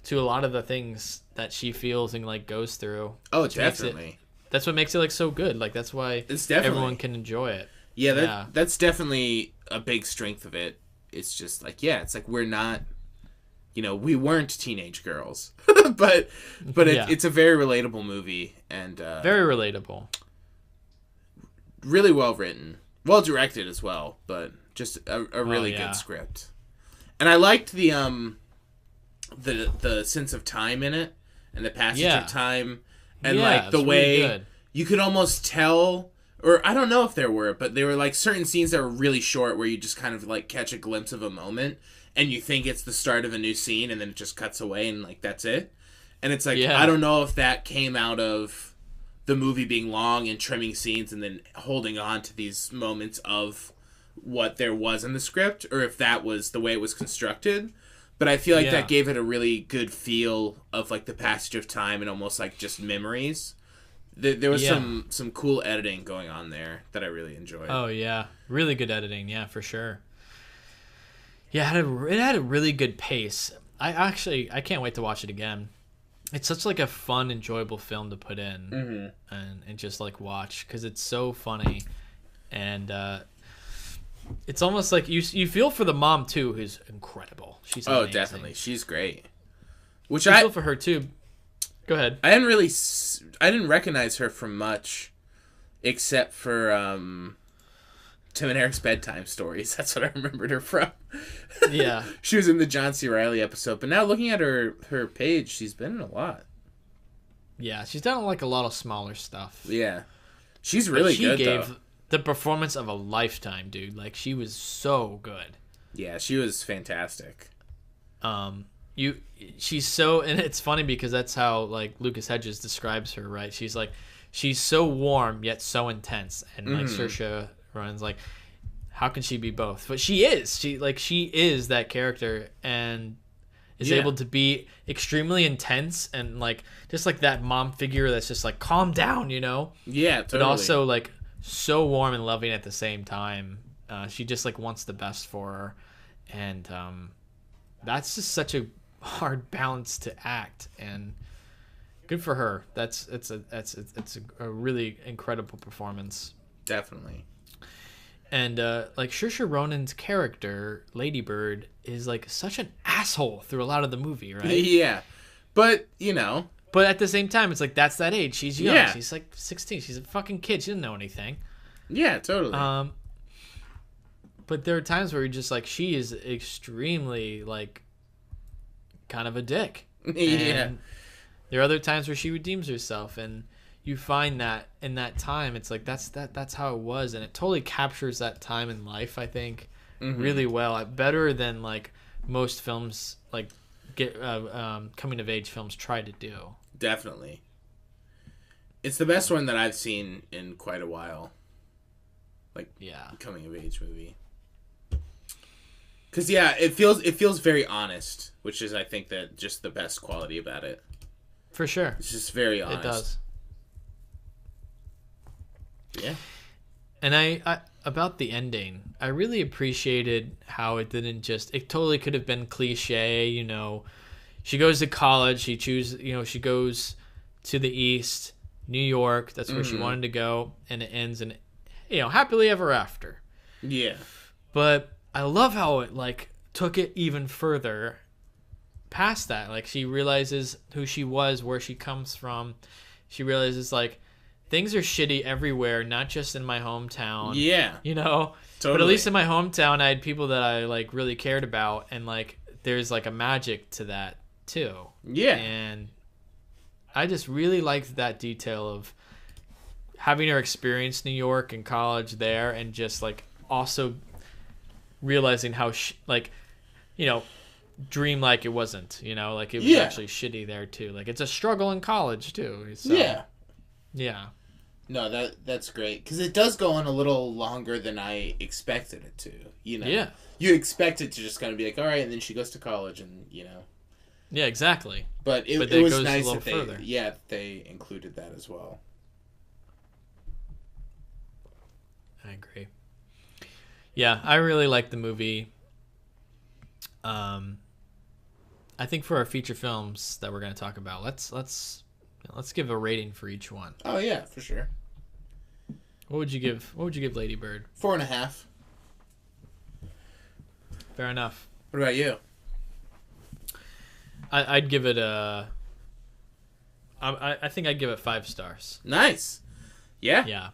to a lot of the things that she feels and like goes through. Oh, definitely. That's what makes it like so good. Like that's why everyone can enjoy it. That's definitely a big strength of it. It's just like, it's like we're not, we weren't teenage girls, but it's a very relatable movie and very relatable, really well written, well directed as well, but just a really good script. And I liked the sense of time in it and the passage of time and like the way really you could almost tell. Or I don't know if there were, but there were like certain scenes that were really short where you just kind of like catch a glimpse of a moment and you think it's the start of a new scene and then it just cuts away and like that's it. And it's like, I don't know if that came out of the movie being long and trimming scenes and then holding on to these moments of what there was in the script or if that was the way it was constructed. But I feel like that gave it a really good feel of like the passage of time and almost like just memories. There was some cool editing going on there that I really enjoyed. Oh yeah, really good editing. Yeah, for sure. Yeah, it had a really good pace. I can't wait to watch it again. It's such like a fun, enjoyable film to put in and just like watch because it's so funny, and it's almost like you feel for the mom too, who's incredible. She's amazing. Definitely, she's great. Which I feel for her too. Go ahead. I didn't recognize her from much, except for Tim and Eric's Bedtime Stories. That's what I remembered her from. Yeah. She was in the John C. Reilly episode, but now looking at her page, she's been in a lot. Yeah, she's done like a lot of smaller stuff. Yeah. She's really good, though. She gave the performance of a lifetime, dude. Like, she was so good. Yeah, she was fantastic. She's so, and it's funny because that's how like Lucas Hedges describes her, right? She's like, she's so warm yet so intense, and like Saoirse Ronan's like, how can she be both? But she is. She is that character and is able to be extremely intense and like just like that mom figure that's just like calm down, Yeah, totally. But also like so warm and loving at the same time. She just like wants the best for her, and that's just such a hard balance to act, and good for her. It's a really incredible performance. Definitely. And like Saoirse Ronan's character, Lady Bird, is like such an asshole through a lot of the movie, right? Yeah, but But at the same time, it's like that's that age. She's young. Yeah. She's like 16. She's a fucking kid. She doesn't know anything. Yeah, totally. But there are times where you're just like, she is extremely like kind of a dick. Yeah. And there are other times where she redeems herself, and you find that in that time, it's like that's how it was, and it totally captures that time in life, I think, really well. Better than like most films like get coming of age films try to do. Definitely. It's the best one that I've seen in quite a while. Like, coming of age movie. Because it feels very honest, which is I think that just the best quality about it. For sure, it's just very honest. It does. Yeah. And I about the ending, I really appreciated how it didn't just. It totally could have been cliche, She goes to college. She goes to the East, New York. That's where she wanted to go, and it ends in, happily ever after. Yeah. But I love how it like took it even further past that. Like she realizes who she was, where she comes from. She realizes like things are shitty everywhere, not just in my hometown. Yeah. Totally. But at least in my hometown, I had people that I like really cared about, and like there's like a magic to that too. Yeah. And I just really liked that detail of having her experience New York and college there, and just like also realizing how dream like it wasn't, like it was actually shitty there too. Like it's a struggle in college too. So, yeah. No, that's great because it does go on a little longer than I expected it to. Yeah. You expect it to just kind of be like, all right, and then she goes to college, and Yeah, exactly. But it was nice that they included that as well. I agree. Yeah, I really like the movie. I think for our feature films that we're going to talk about, let's give a rating for each one. Oh yeah, for sure. What would you give Lady Bird? 4.5. Fair enough. What about you? I'd give it a. I think I'd give it 5 stars. Nice. Yeah. Yeah.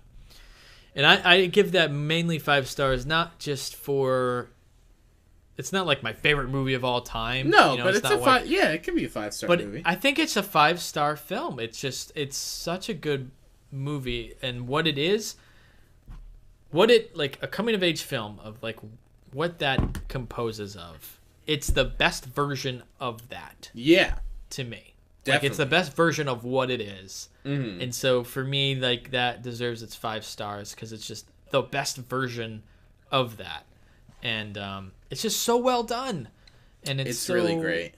And I give that mainly 5 stars, not just for. It's not like my favorite movie of all time. No, but it's a 5. Yeah, it can be a 5-star movie. But I think it's a 5-star film. It's such a good movie, and what it like a coming of age film of like what that composes of. It's the best version of that. Yeah. To me. Definitely. Like it's the best version of what it is. Mm-hmm. And so for me, like that deserves its 5 stars because it's just the best version of that. And it's just so well done. And it's so, really great.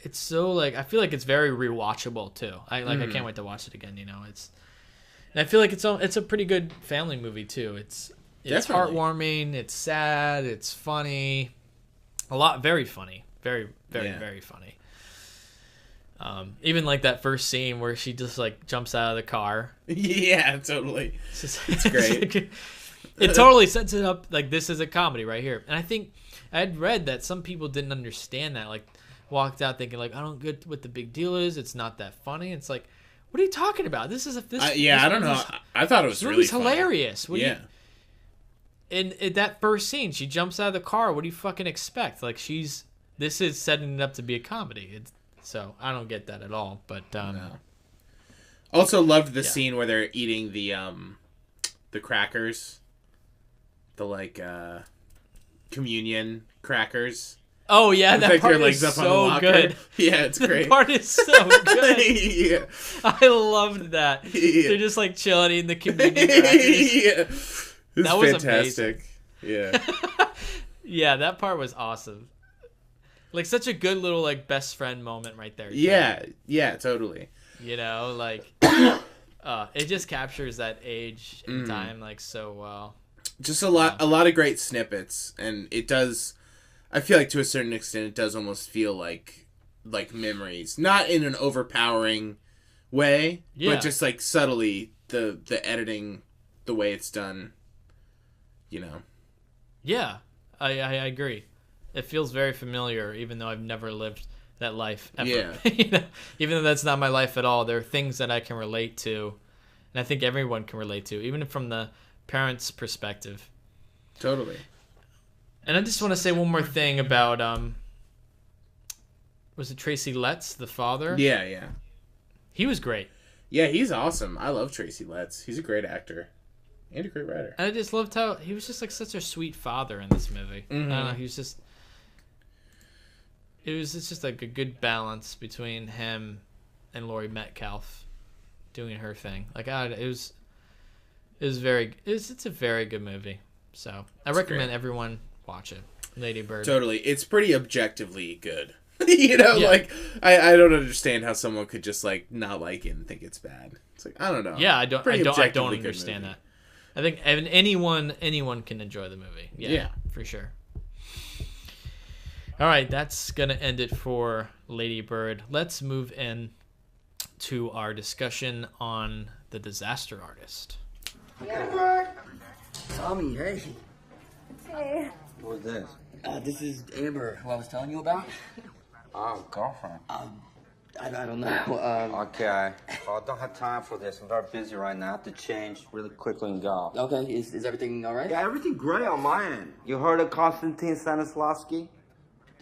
It's so like I feel like it's very rewatchable too. I can't wait to watch it again, and I feel like it's a pretty good family movie too. It's Definitely. Heartwarming, it's sad, it's funny. Very funny. Very funny. Even like that first scene where she just like jumps out of the car. Yeah, totally. It's great. It totally sets it up like this is a comedy right here. And I think I had read that some people didn't understand that, like walked out thinking like I don't get what the big deal is. It's not that funny. It's like, what are you talking about? This is a I don't know. I thought it was really funny. Hilarious. In that first scene, she jumps out of the car. What do you fucking expect? Like this is setting it up to be a comedy. So I don't get that at all. But no. Also loved the scene where they're eating the crackers, the like communion crackers. Oh yeah, that part is so good. Yeah, it's great. That part is so good. Yeah. I loved that. Yeah. They're just like chilling eating the communion crackers. Yeah. That was fantastic. Amazing. Yeah. Yeah, that part was awesome. Like such a good little like best friend moment right there. Too. Yeah, totally. Like it just captures that age and time like so well. Just a lot of great snippets, and it does. I feel like to a certain extent, it does almost feel like memories, not in an overpowering way, but just like subtly the editing, the way it's done. Yeah, I agree. It feels very familiar, even though I've never lived that life ever. Yeah. Even though that's not my life at all, there are things that I can relate to, and I think everyone can relate to, even from the parents' perspective. Totally. And I just want to say one more thing about was it Tracy Letts, the father? Yeah. He was great. Yeah, he's awesome. I love Tracy Letts. He's a great actor and a great writer. And I just loved how he was just like such a sweet father in this movie. Mm-hmm. I don't know, he was just. It's just like a good balance between him and Laurie Metcalf doing her thing. Like it's a very good movie. So I recommend everyone watch it. Lady Bird. Totally. It's pretty objectively good. Like I don't understand how someone could just like not like it and think it's bad. It's like I don't know. Yeah, I don't understand that. I think anyone can enjoy the movie. Yeah, for sure. All right, that's going to end it for Lady Bird. Let's move in to our discussion on The Disaster Artist. Tommy, hey. Hey. What's this? This is Amber, who I was telling you about. Oh, girlfriend. I don't know. Okay. Well, I don't have time for this. I'm very busy right now. I have to change really quickly and go. Okay, is everything all right? Yeah, everything great on my end. You heard of Konstantin Stanislavski?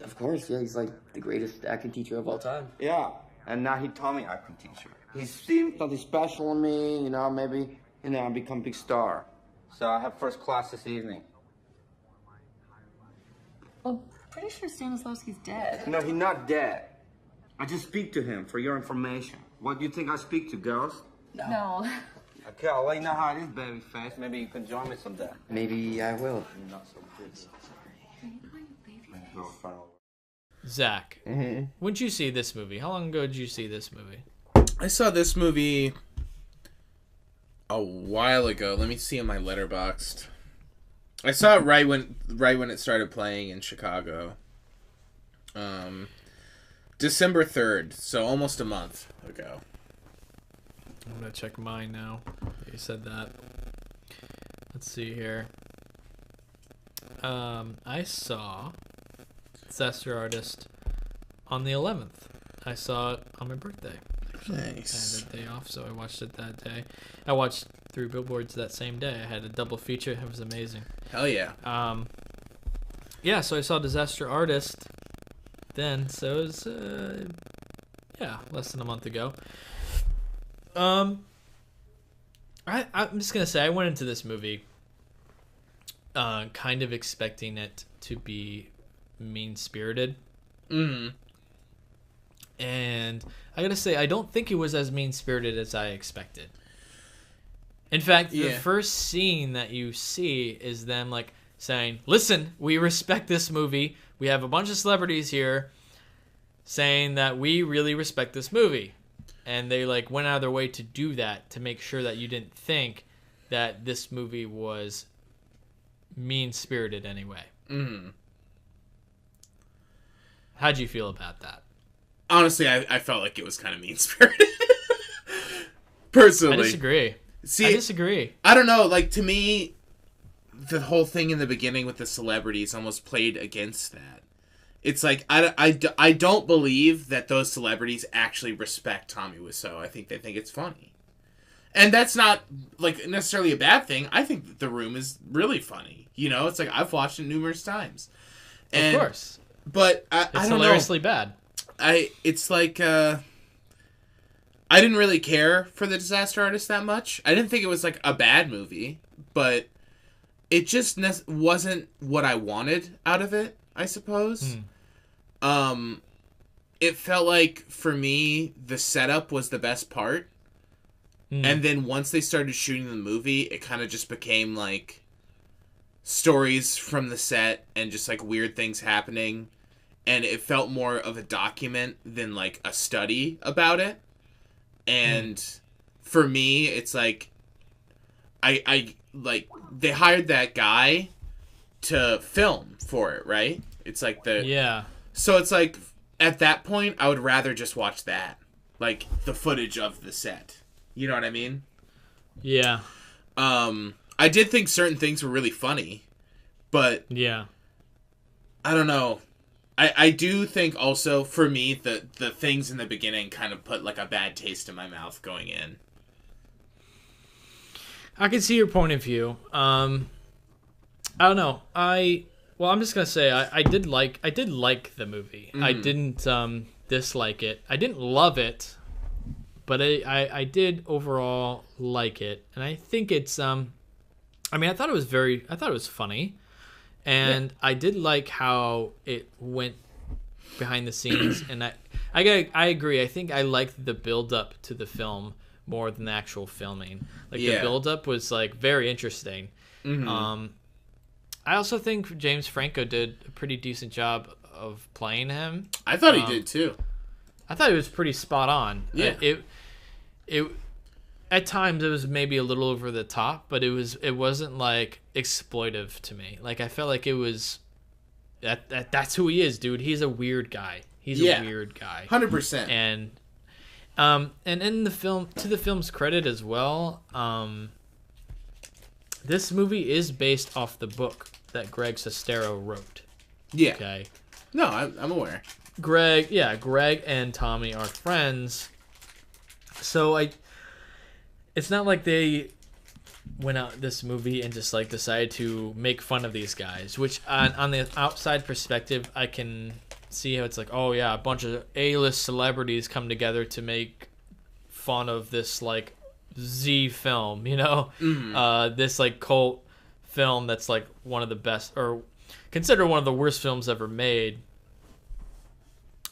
Of course, yeah. He's like the greatest acting teacher of all time. Yeah. And now he taught me acting teacher. He seemed something special in me, maybe, I'll become a big star. So I have first class this evening. Well, pretty sure Stanislavski's dead. No, he's not dead. I just speak to him for your information. What do you think I speak to, girls? No. Okay, I'll let you know how it is, baby face. Maybe you can join me someday. Maybe I will. I'm not so busy. Zach, when'd you see this movie? How long ago did you see this movie? I saw this movie a while ago. Let me see in my Letterboxd. I saw it right when it started playing in Chicago. December 3rd, so almost a month ago. I'm gonna check mine now. You said that. Let's see here. I saw Disaster Artist on the 11th. I saw it on my birthday. Nice. I had a day off, so I watched it that day. I watched 3 Billboards that same day. I had a double feature. It was amazing. Hell yeah. Yeah, so I saw Disaster Artist then. So it was, less than a month ago. I'm just gonna say I went into this movie kind of expecting it to be mean-spirited. Mm-hmm. And I gotta say, I don't think it was as mean-spirited as I expected. In fact, the first scene that you see is them like saying, "Listen, we respect this movie. We have a bunch of celebrities here saying that we really respect this movie." And they like went out of their way to do that to make sure that you didn't think that this movie was mean-spirited anyway. Mm-hmm. How'd you feel about that? Honestly, I felt like it was kind of mean-spirited. Personally. I disagree. See, I disagree. I don't know. Like, to me, the whole thing in the beginning with the celebrities almost played against that. It's like, I don't believe that those celebrities actually respect Tommy Wiseau. I think they think it's funny. And that's not, like, necessarily a bad thing. I think that The Room is really funny. You know, it's like, I've watched it numerous times. And, of course. But, I it's don't know. hilariously bad. It's like, I didn't really care for The Disaster Artist that much. I didn't think it was, like, a bad movie. But it just wasn't what I wanted out of it, I suppose. It felt like, for me, the setup was the best part. And then once they started shooting the movie, it kind of just became, like, stories from the set and just, like, weird things happening. And it felt more of a document than, like, a study about it. And for me, it's like, I like, they hired that guy to film for it, right? It's like Yeah. So it's like, at that point, I would rather just watch that. Like, the footage of the set. You know what I mean? Yeah. I did think certain things were really funny. But, yeah, I don't know. I do think also, for me, the things in the beginning kind of put, like, a bad taste in my mouth going in. I can see your point of view. I don't know. I'm just gonna say I did like the movie. I didn't dislike it. I didn't love it, but I did overall like it, and I think it's I thought it was funny, and I did like how it went behind the scenes, and I agree. I think I liked the build up to the film more than the actual filming. Like, the build up was, like, very interesting. I also think James Franco did a pretty decent job of playing him. I thought he did too. I thought he was pretty spot on. Yeah. It at times it was maybe a little over the top, but it wasn't like exploitive to me. Like, I felt like it was that's who he is, dude. He's a weird guy. He's a weird guy. 100%. And in the film, to the film's credit as well, this movie is based off the book that Greg Sestero wrote. Yeah. Okay. No, I'm aware. Greg and Tommy are friends. So it's not like they went out this movie and just, like, decided to make fun of these guys, which on the outside perspective, I can see how it's like, oh yeah, a bunch of A-list celebrities come together to make fun of this, like, Z film, you know? This, like, cult film that's, like, one of the best, or considered one of the worst films ever made,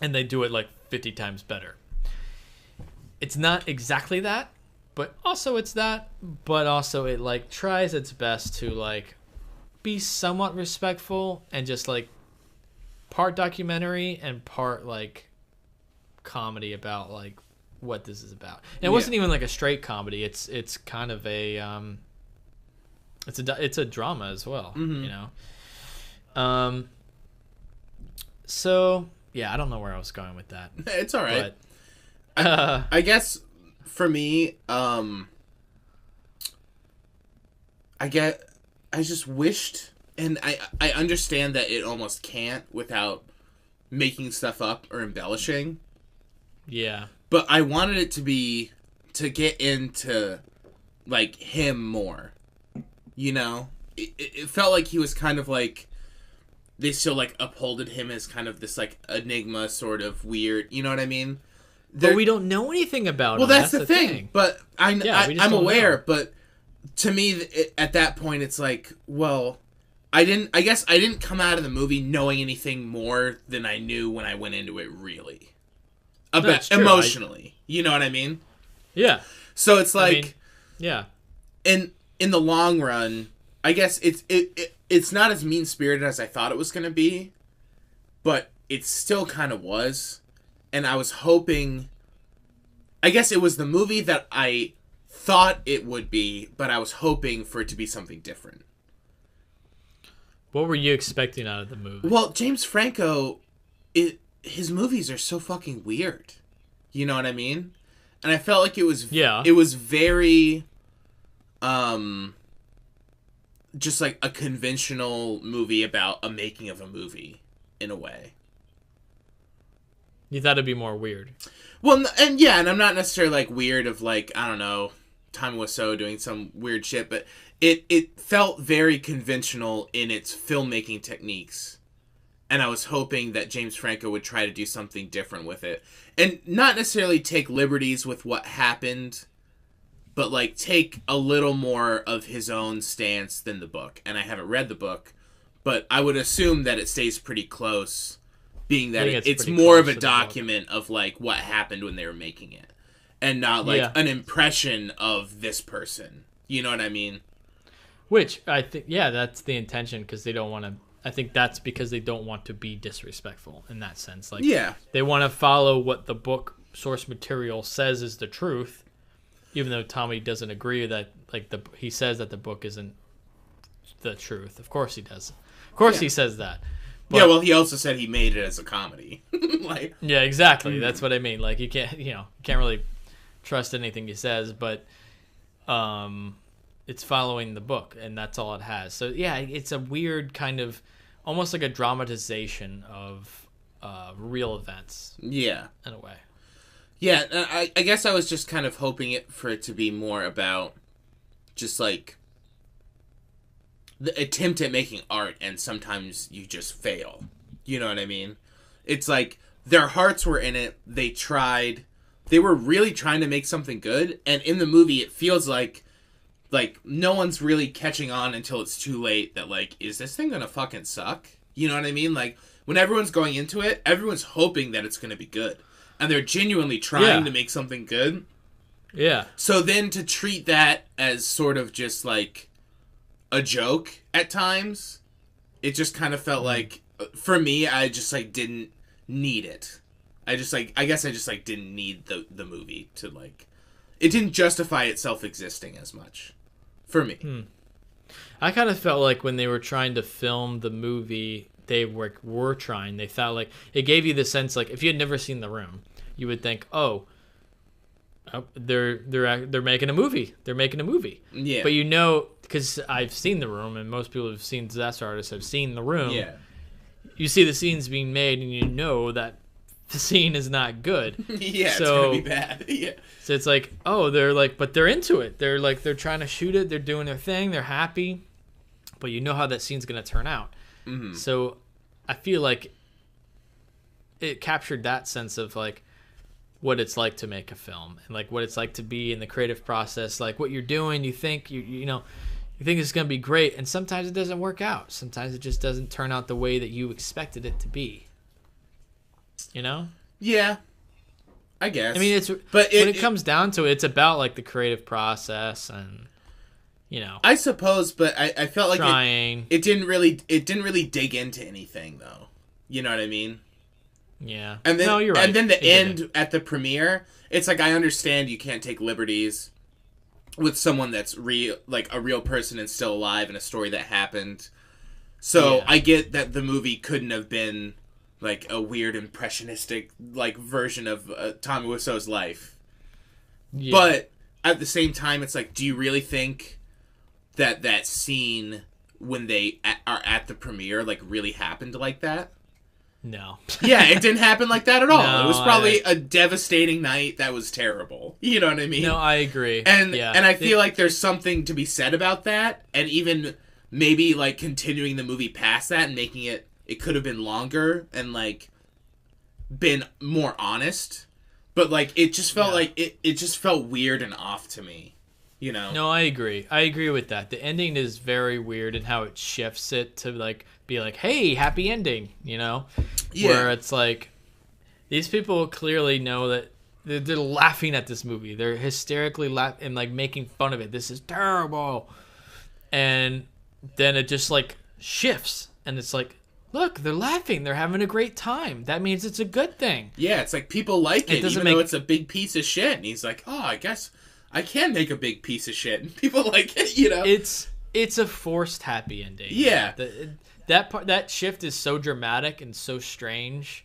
and they do it, like, 50 times better. It's not exactly that, but also it's that, but also it, like, tries its best to, like, be somewhat respectful and just, like, part documentary and part, like, comedy about, like, what this is about. And it wasn't even, like, a straight comedy. It's kind of a it's a drama as well, you know. So yeah, I don't know where I was going with that. It's all right. But, I guess for me, I just wished, and I understand that it almost can't without making stuff up or embellishing. Yeah. But I wanted it to get into, like, him more. You know? It felt like he was kind of like, they still, like, upholded him as kind of this, like, enigma sort of weird, you know what I mean? But we don't know anything about him. Well, that's the thing. But I'm aware, know. But to me, at that point, it's like, well, I guess I didn't come out of the movie knowing anything more than I knew when I went into it, really. Emotionally. You know what I mean? Yeah. So it's like, I mean, yeah. In the long run, I guess it's not as mean-spirited as I thought it was going to be, but it still kind of was. And I was hoping, I guess it was the movie that I thought it would be, but I was hoping for it to be something different. What were you expecting out of the movie? Well, James Franco, his movies are so fucking weird. You know what I mean? And I felt like it was very just like a conventional movie about a making of a movie in a way. You thought it'd be more weird. Well, and I'm not necessarily like weird of like, I don't know, Tommy Wiseau doing some weird shit, but it felt very conventional in its filmmaking techniques. And I was hoping that James Franco would try to do something different with it. And not necessarily take liberties with what happened, but like take a little more of his own stance than the book. And I haven't read the book, but I would assume that it stays pretty close, being that it's more of a document of like what happened when they were making it, and not like an impression of this person. You know what I mean? Which I think, that's the intention, because they don't want to. I think that's because they don't want to be disrespectful in that sense. Like, they want to follow what the book source material says is the truth, even though Tommy doesn't agree that, like, he says that the book isn't the truth. Of course he does. Of course he says that. But, well, he also said he made it as a comedy. Like, yeah, exactly. That's what I mean. Like, you can't really trust anything he says, but it's following the book, and that's all it has. So yeah, it's a weird kind of, almost like a dramatization of real events. Yeah, in a way. Yeah, I guess I was just kind of hoping for it to be more about just like the attempt at making art, and sometimes you just fail. You know what I mean? It's like their hearts were in it. They tried. They were really trying to make something good, and in the movie it feels like no one's really catching on until it's too late that, like, is this thing gonna fucking suck? You know what I mean? Like, when everyone's going into it, everyone's hoping that it's gonna be good. And they're genuinely trying to make something good. Yeah. So then to treat that as sort of just, like, a joke at times, it just kind of felt like, for me, I just, like, didn't need it. I guess I just, like, didn't need the movie to, like, it didn't justify itself existing as much. For me. I kind of felt like when they were trying to film the movie, they were trying. They felt like it gave you the sense, like, if you had never seen The Room, you would think, oh, they're making a movie. They're making a movie. Yeah. But you know, because I've seen The Room, and most people who've seen disaster artists have seen The Room. Yeah. You see the scenes being made, and you know that the scene is not good. Yeah, it's gonna be bad. Yeah. So it's like, oh, but they're into it. They're trying to shoot it. They're doing their thing. They're happy, but you know how that scene's gonna turn out. Mm-hmm. So I feel like it captured that sense of like what it's like to make a film, and like what it's like to be in the creative process. Like what you're doing, you think you think it's gonna be great, and sometimes it doesn't work out. Sometimes it just doesn't turn out the way that you expected it to be. You know? Yeah. I guess. I mean, when it comes down to it, it's about like the creative process, and I suppose, but I felt like trying. It didn't really dig into anything though. You know what I mean? Yeah. And then you're right. And then the end at the premiere, it's like I understand you can't take liberties with someone that's real, like a real person and still alive in a story that happened. So I get that the movie couldn't have been like a weird impressionistic like version of Tommy Wiseau's life. Yeah. But at the same time, it's like, do you really think that scene when they are at the premiere like really happened like that? No. Yeah, it didn't happen like that at all. No, it was probably a devastating night that was terrible. You know what I mean? No, I agree. And I feel like there's something to be said about that, and even maybe like continuing the movie past that and making it could have been longer and like been more honest. But like it just felt like it just felt weird and off to me. You know? No, I agree. I agree with that. The ending is very weird in how it shifts it to like be like, hey, happy ending, you know? Yeah. Where it's like these people clearly know that they're laughing at this movie. They're hysterically laughing and like making fun of it. This is terrible. And then it just like shifts and it's like, look, they're laughing. They're having a great time. That means it's a good thing. Yeah, it's like people like it even though it's a big piece of shit. And he's like, oh, I guess I can make a big piece of shit. And people like it, you know? It's a forced happy ending. Yeah. That shift is so dramatic and so strange.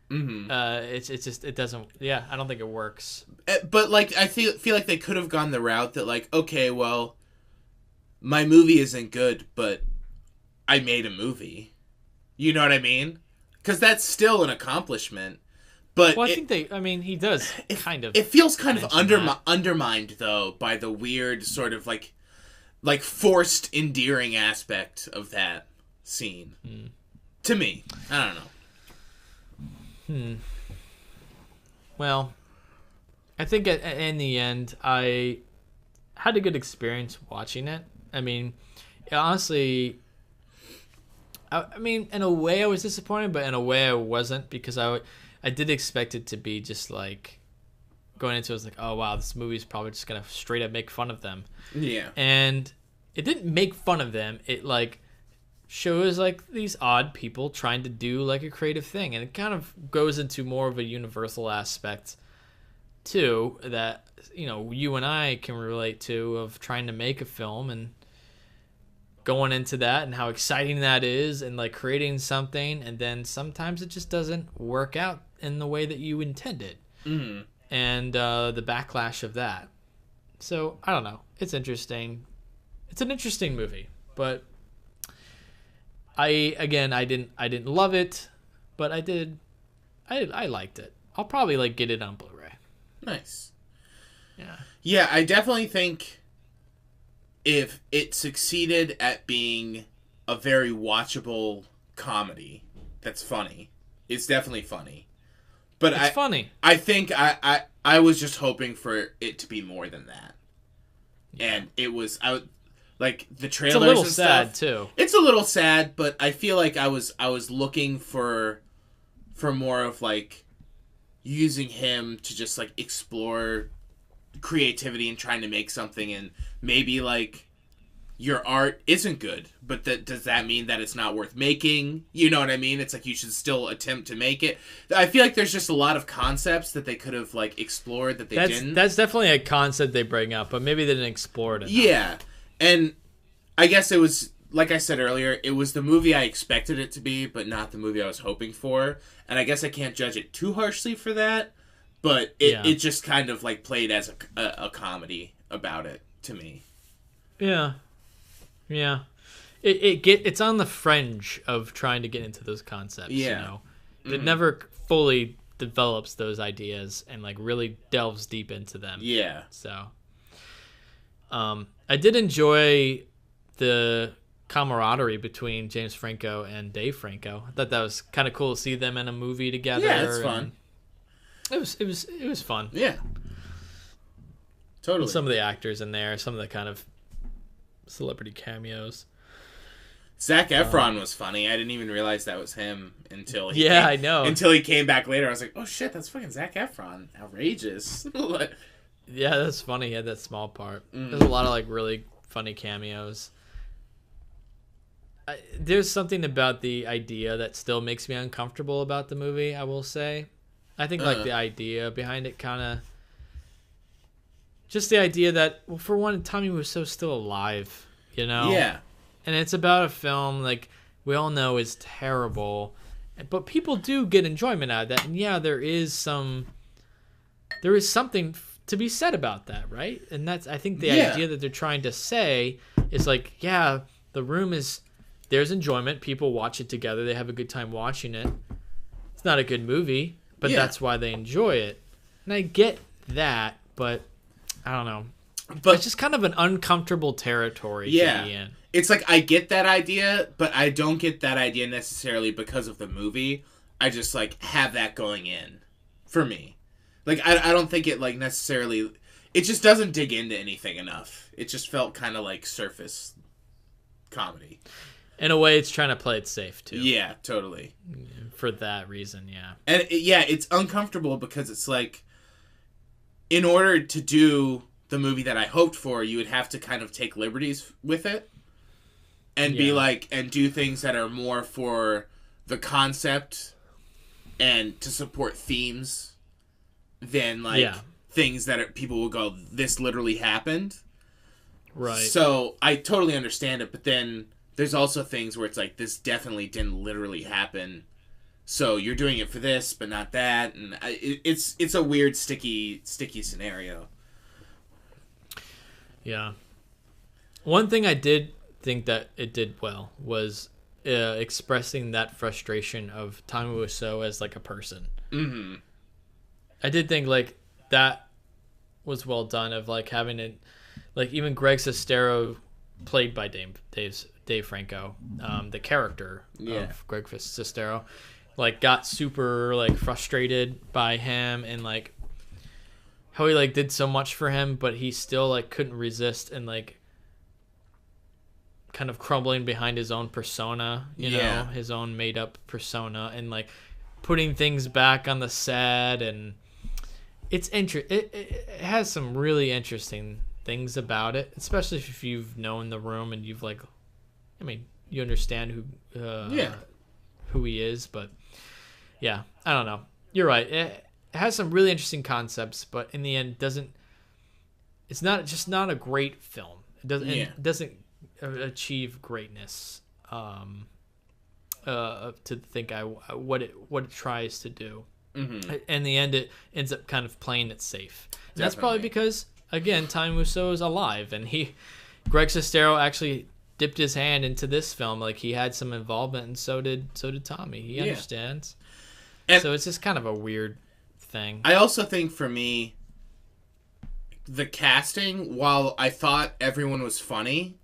Mm-hmm. It's just, it doesn't, I don't think it works. But like, I feel like they could have gone the route that like, okay, well, my movie isn't good, but I made a movie. You know what I mean? Because that's still an accomplishment. But well, I think he does kind of. It feels kind of undermined though by the weird sort of like forced endearing aspect of that scene. To me, I don't know. Well, I think in the end, I had a good experience watching it. I mean, honestly. I mean, in a way I was disappointed, but in a way I wasn't because I did expect it to be just like going into it was like, oh wow, this movie's probably just gonna straight up make fun of them. Yeah. And it didn't make fun of them. It like shows like these odd people trying to do like a creative thing, and it kind of goes into more of a universal aspect too that you and I can relate to of trying to make a film and going into that and how exciting that is and like creating something, and then sometimes it just doesn't work out in the way that you intended. And the backlash of that. So I don't know, it's interesting. It's an interesting movie, but I didn't love it, but I liked it. I'll probably like get it on Blu-ray. Nice. Yeah, I definitely think if it succeeded at being a very watchable comedy that's funny, it's definitely funny. But it's funny. I think I was just hoping for it to be more than that. Yeah. And it was like the trailers. It's a little and sad stuff, too. It's a little sad, but I feel like I was looking for more of like using him to just like explore creativity and trying to make something, and maybe like your art isn't good, but does that mean that it's not worth making? You know what I mean? It's like you should still attempt to make it. I feel like there's just a lot of concepts that they could have like explored that they didn't. That's definitely a concept they bring up, but maybe they didn't explore it enough. Yeah, and I guess it was, like I said earlier, it was the movie I expected it to be, but not the movie I was hoping for. And I guess I can't judge it too harshly for that, but it just kind of like played as a comedy about it to me. Yeah. Yeah. It's on the fringe of trying to get into those concepts, you know. It never fully develops those ideas and like really delves deep into them. Yeah. So I did enjoy the camaraderie between James Franco and Dave Franco. I thought that was kind of cool to see them in a movie together. Yeah, it's fun. It was fun. Yeah. Totally. And some of the actors in there, some of the kind of celebrity cameos. Zac Efron was funny. I didn't even realize that was him until I know. Until he came back later. I was like, oh shit, that's fucking Zac Efron. Outrageous. Yeah, that's funny. He had that small part. There's a lot of like really funny cameos. There's something about the idea that still makes me uncomfortable about the movie, I will say. I think like the idea behind it kind of just the idea that, well, for one, Tommy Wiseau was still alive, you know? Yeah. And it's about a film like we all know is terrible, but people do get enjoyment out of that. And yeah, there is something to be said about that, right? And that's, I think the idea that they're trying to say is like, yeah, the room is, there's enjoyment. People watch it together. They have a good time watching it. It's not a good movie, but that's why they enjoy it. And I get that, but I don't know. But it's just kind of an uncomfortable territory to be in. It's like, I get that idea, but I don't get that idea necessarily because of the movie. I just, like, have that going in for me. Like, I don't think it, like, necessarily... It just doesn't dig into anything enough. It just felt kind of like surface comedy. In a way, it's trying to play it safe, too. Yeah, totally. For that reason, yeah. And, it's uncomfortable because it's like, in order to do the movie that I hoped for, you would have to kind of take liberties with it. And be like, and do things that are more for the concept and to support themes than, like, things that people will go, this literally happened. Right. So, I totally understand it, but then there's also things where it's like, this definitely didn't literally happen. So, you're doing it for this, but not that. And it's a weird, sticky scenario. Yeah. One thing I did think that it did well was expressing that frustration of Tommy Wiseau as like a person. Mm-hmm. I did think like that was well done, of like having it, like even Greg Sestero, played by Dave Franco, the character of Greg Sestero, like got super like frustrated by him, and like how he like did so much for him, but he still like couldn't resist, and like kind of crumbling behind his own persona, you know, his own made up persona, and like putting things back on the set. And it's it has some really interesting things about it, especially if you've known the room and you've like, I mean, you understand who he is. But yeah, I don't know, you're right, it has some really interesting concepts, but in the end it's not a great film. It doesn't achieve greatness to think what it tries to do. Mm-hmm. In the end, it ends up kind of playing it safe. And that's probably because, again, Tommy Wiseau is alive, and Greg Sestero actually dipped his hand into this film. Like, he had some involvement, and so did Tommy. He understands. And so it's just kind of a weird thing. I also think, for me, the casting, while I thought everyone was funny,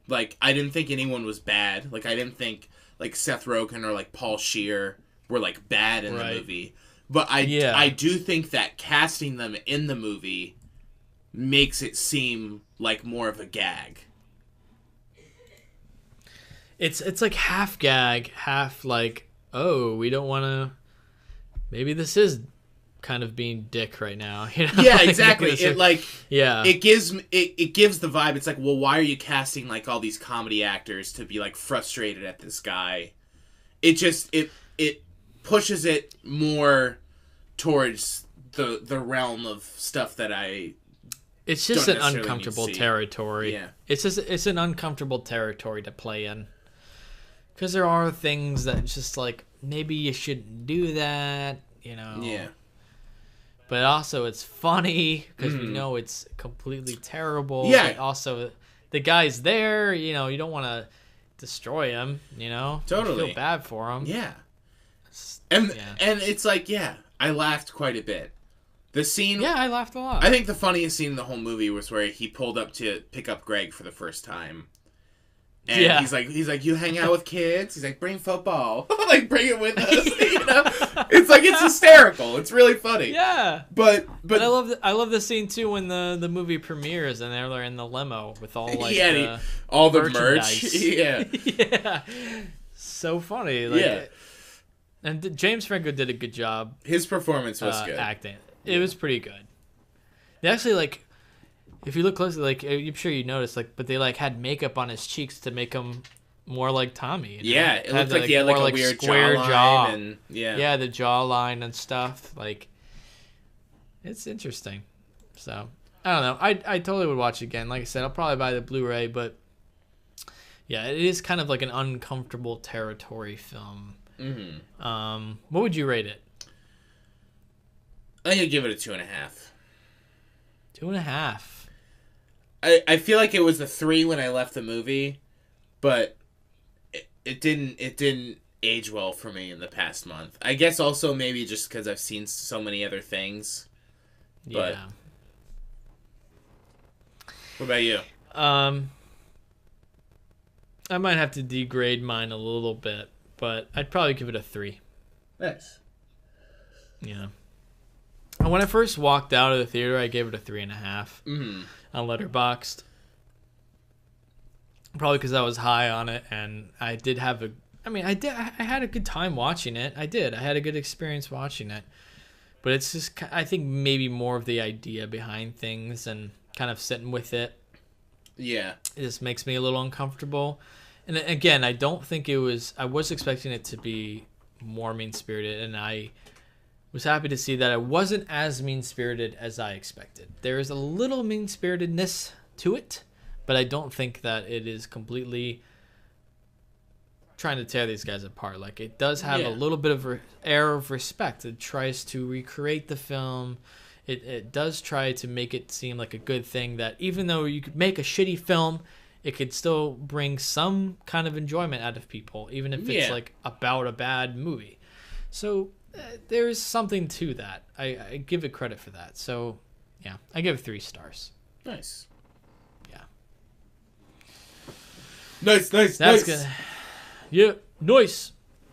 like, I didn't think anyone was bad. Like, I didn't think, like, Seth Rogen or, like, Paul Scheer were, like, bad in the movie. But I do think that casting them in the movie makes it seem like more of a gag. It's like half gag, half like, oh, we don't want to... Maybe this is kind of being dick right now, you know? Yeah, like, exactly. It gives the vibe. It's like, well, why are you casting like all these comedy actors to be like frustrated at this guy? It just it pushes it more towards the realm of stuff that it's just an uncomfortable territory. Yeah, it's an uncomfortable territory to play in, because there are things that just like, maybe you shouldn't do that, you know. Yeah. But also, it's funny because we know it's completely terrible. Yeah. But also, the guy's there. You know, you don't want to destroy him. You know, totally. You feel bad for him. Yeah. And it's like, I laughed quite a bit. The scene. Yeah, I laughed a lot. I think the funniest scene in the whole movie was where he pulled up to pick up Greg for the first time. And he's like, you hang out with kids? He's like, bring football. Like, bring it with us. You know? It's like, it's hysterical. It's really funny. Yeah. But I love the scene too when the movie premieres and they're in the limo with all like all the merch. Yeah. Yeah. So funny. Like, and James Franco did a good job. His performance was good. Acting. It was pretty good. They actually like, if you look closely, like, I'm sure you noticed, like, but they like had makeup on his cheeks to make him more like Tommy. You know? Yeah, it looked like he had like a weird square jaw, and yeah, the jawline and stuff. Like, it's interesting. So I don't know. I totally would watch it again. Like I said, I'll probably buy the Blu-ray, but yeah, it is kind of like an uncomfortable territory film. Mm-hmm. What would you rate it? I think I'd give it a 2.5. 2.5. I feel like it was a 3 when I left the movie, but it didn't age well for me in the past month. I guess also maybe just because I've seen so many other things. But Yeah. What about you? I might have to degrade mine a little bit, but I'd probably give it a 3. Nice. Yeah. And when I first walked out of the theater, I gave it a 3.5 on Letterboxd. Probably because I was high on it, and I did have I had a good time watching it. I had a good experience watching it. But it's just, I think maybe more of the idea behind things and kind of sitting with it. Yeah. It just makes me a little uncomfortable. And again, I don't think I was expecting it to be more mean-spirited, and I was happy to see that it wasn't as mean-spirited as I expected. There is a little mean-spiritedness to it, but I don't think that it is completely trying to tear these guys apart. Like, it does have a little bit of air of respect. It tries to recreate the film. It does try to make it seem like a good thing, that even though you could make a shitty film, it could still bring some kind of enjoyment out of people, even if it's like about a bad movie. So there's something to that. I give it credit for that. So yeah, I give it 3 stars. Nice. Yeah. Nice. Nice.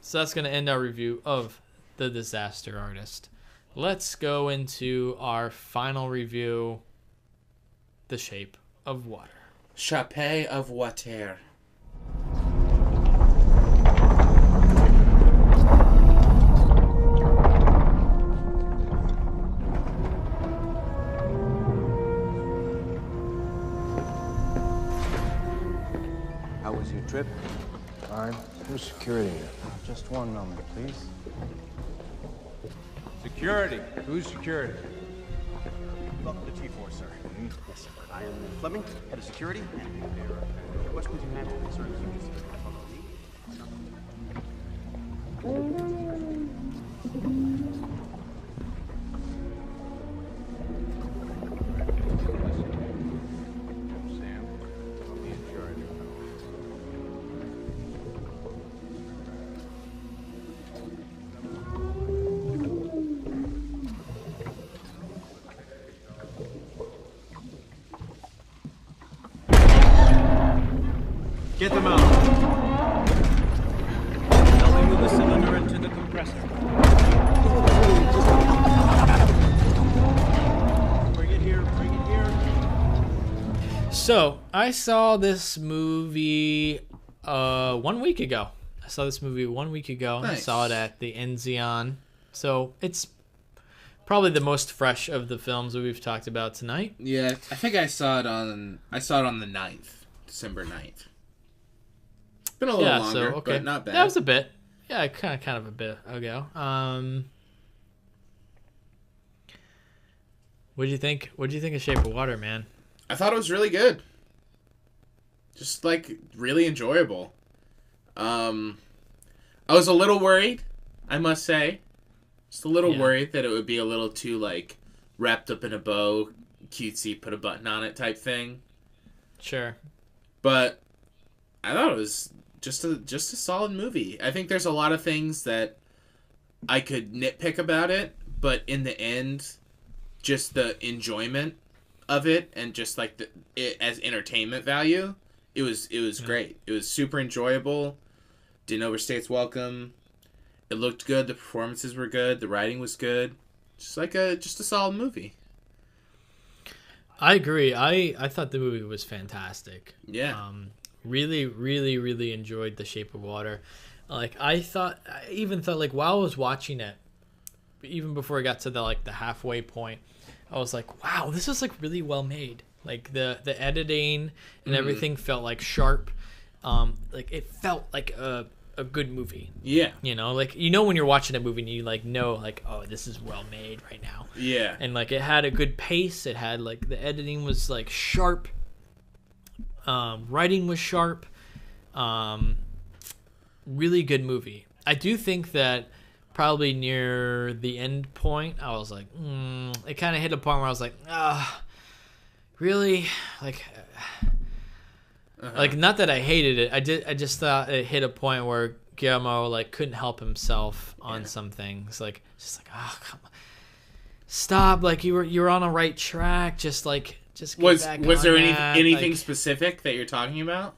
So that's gonna end our review of The Disaster Artist. Let's go into our final review, The Shape of Water. Chape of Water. How was your trip? Fine. Who's security here? Just one moment, please. Security. Who's security? Welcome to T4, sir. Yes, sir. I am Fleming, head of security, and if there are questions you have or concerns, you can follow me. Sam, I'll be in charge. Get them out. Now we move the cylinder into the compressor. Bring it here. So I saw this movie 1 week ago. Nice. I saw it at the Enzion. So it's probably the most fresh of the films that we've talked about tonight. Yeah, I think I saw it on the 9th, December 9th. Been a little longer, but not bad. That was a bit. Yeah, kind of a bit ago. What do you think? What do you think of Shape of Water, man? I thought it was really good. Just like really enjoyable. I was a little worried, I must say. Just a little worried that it would be a little too like wrapped up in a bow, cutesy, put a button on it type thing. Sure. But I thought it was just a solid movie. I think there's a lot of things that I could nitpick about it, but in the end, just the enjoyment of it and just like it as entertainment value, it was great. It was super enjoyable. Didn't overstay its welcome. It looked good. The performances were good. The writing was good. Just a solid movie. I agree. I thought the movie was fantastic. Yeah. Really, really, really enjoyed The Shape of Water. Like I even thought like while I was watching it, even before I got to the halfway point, I was like, wow, this is like really well made. Like the editing and everything felt like sharp. Like it felt like a good movie. Yeah. You know, like when you're watching a movie and you like know like, oh, this is well made right now. Yeah. And like it had a good pace. It had like the editing was like sharp. Writing was sharp. Really good movie. I do think that probably near the end point, I was like, it kind of hit a point where I was like, really like. Like, not that I hated it. I just thought it hit a point where Guillermo like couldn't help himself on some things. Like, just like, oh, come on, stop! Like, you're on a right track. Just get back was on there that. anything like, specific that you're talking about?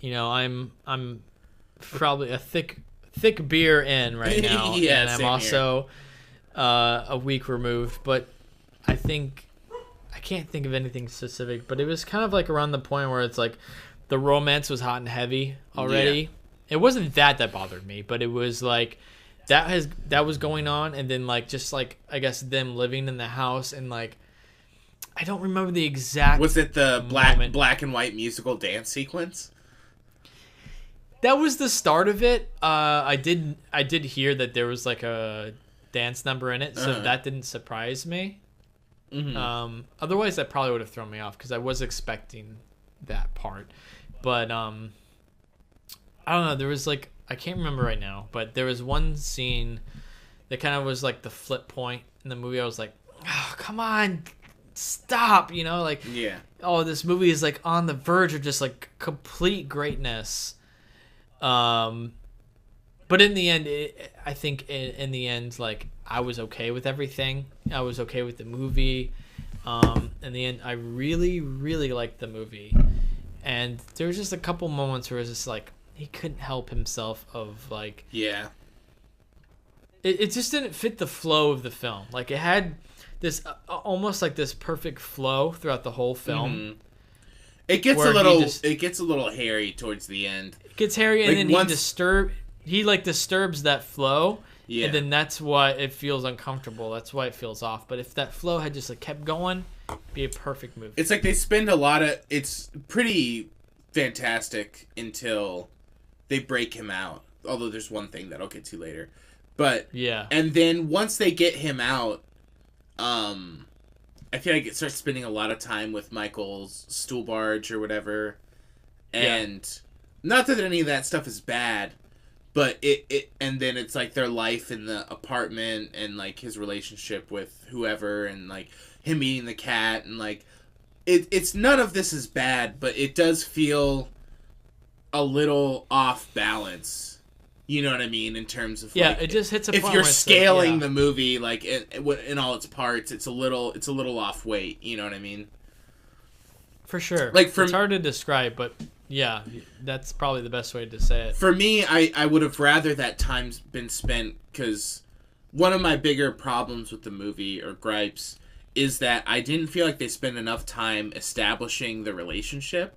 You know, I'm probably a thick beer in right now, yeah, and I'm also a week removed. But I think. I can't think of anything specific, but it was kind of like around the point where it's like the romance was hot and heavy already. Yeah. It wasn't that bothered me, but it was like that was going on, and then like just like I guess them living in the house and like I don't remember the exact. Was it the black and white musical dance sequence? That was the start of it. I did hear that there was like a dance number in it, so that didn't surprise me. Mm-hmm. Otherwise, that probably would have thrown me off because I was expecting that part. But I don't know. There was like I can't remember right now, but there was one scene that kind of was like the flip point in the movie. I was like, oh, come on, stop! You know, like oh, this movie is like on the verge of just like complete greatness. But in the end, I think in the end, like I was okay with everything. I was okay with the movie. In the end, I really, really liked the movie. And there was just a couple moments where it was just like he couldn't help himself. Of like, yeah, it just didn't fit the flow of the film. Like it had this almost like this perfect flow throughout the whole film. Mm-hmm. It gets a little hairy towards the end. It gets hairy, and then he disturbs that flow. Yeah. And then that's why it feels uncomfortable. That's why it feels off. But if that flow had just like kept going, it'd be a perfect movie. It's like they spend it's pretty fantastic until they break him out. Although there's one thing that I'll get to later. But yeah. And then once they get him out, I feel like it starts spending a lot of time with Michael's stool barge or whatever. And not that any of that stuff is bad. But and then it's like their life in the apartment and like his relationship with whoever and like him eating the cat and like it's none of this is bad, but it does feel a little off balance. You know what I mean? In terms of it just hits a point if you're scaling the movie like in all its parts, it's a little off weight. You know what I mean? For sure. Like it's hard to describe, but. Yeah, that's probably the best way to say it. For me, I would have rather that time's been spent, because one of my bigger problems with the movie, or gripes, is that I didn't feel like they spent enough time establishing the relationship.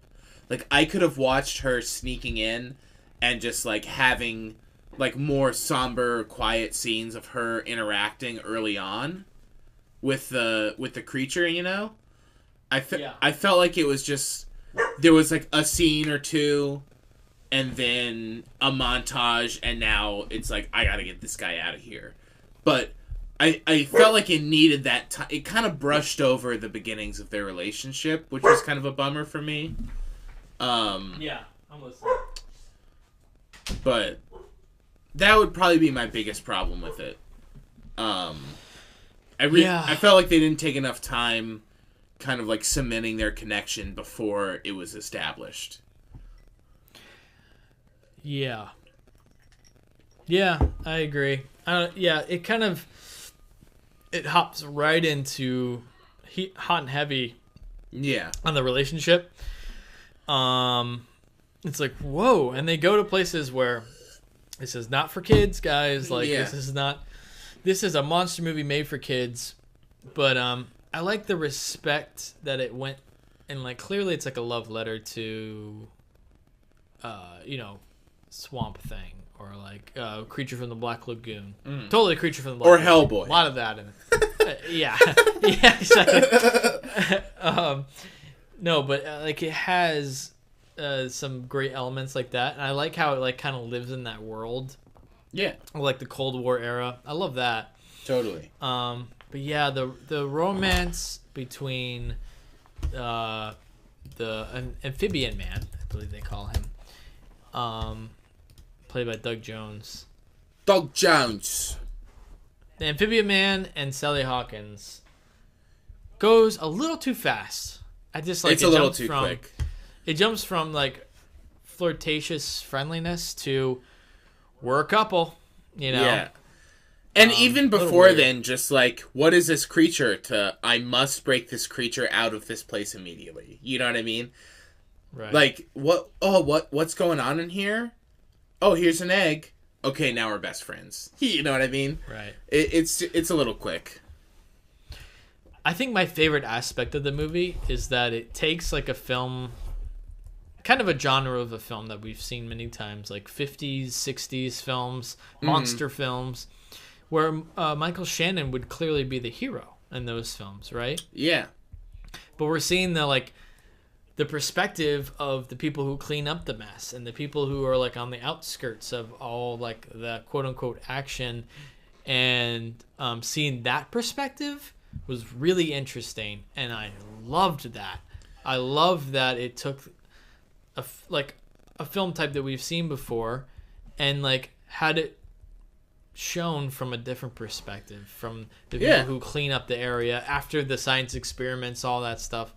Like, I could have watched her sneaking in and just, like, having, like, more somber, quiet scenes of her interacting early on with the creature, you know? I felt like it was just... There was like a scene or two and then a montage, and now it's like I gotta get this guy out of here. But I felt like it needed that time. It kind of brushed over the beginnings of their relationship, which was kind of a bummer for me. Yeah, I'm listening. But that would probably be my biggest problem with it. I felt like they didn't take enough time kind of like cementing their connection before it was established. Yeah, I agree. It kind of hops right into hot and heavy. Yeah, on the relationship. It's like whoa, and they go to places where this is not for kids, guys. Like this is a monster movie made for kids, but I like the respect that it went, and like clearly it's like a love letter to, Swamp Thing or like Creature from the Black Lagoon. Totally Creature from the Black Lagoon. Hellboy. A lot of that in it. Yeah, exactly. No, but like it has some great elements like that, and I like how it like kind of lives in that world. Yeah, like the Cold War era. I love that. Totally. But yeah, the romance between the amphibian man, I believe they call him, played by Doug Jones. Doug Jones. the Amphibian Man and Sally Hawkins goes a little too fast. I just like it's a little too quick. It jumps from like flirtatious friendliness to we're a couple, you know. Yeah. And even before then, just like, what is this creature to, I must break this creature out of this place immediately. You know what I mean? Right. Like, what's going on in here? Oh, here's an egg. Okay, now we're best friends. You know what I mean? Right. It's a little quick. I think my favorite aspect of the movie is that it takes like a film, kind of a genre of a film that we've seen many times, like 50s, 60s films, monster films, where Michael Shannon would clearly be the hero in those films, right? Yeah. But we're seeing the perspective of the people who clean up the mess and the people who are like on the outskirts of all like the quote unquote action, and seeing that perspective was really interesting, and I loved that. I loved that it took a film type that we've seen before and like had it shown from a different perspective, from the people who clean up the area after the science experiments, all that stuff.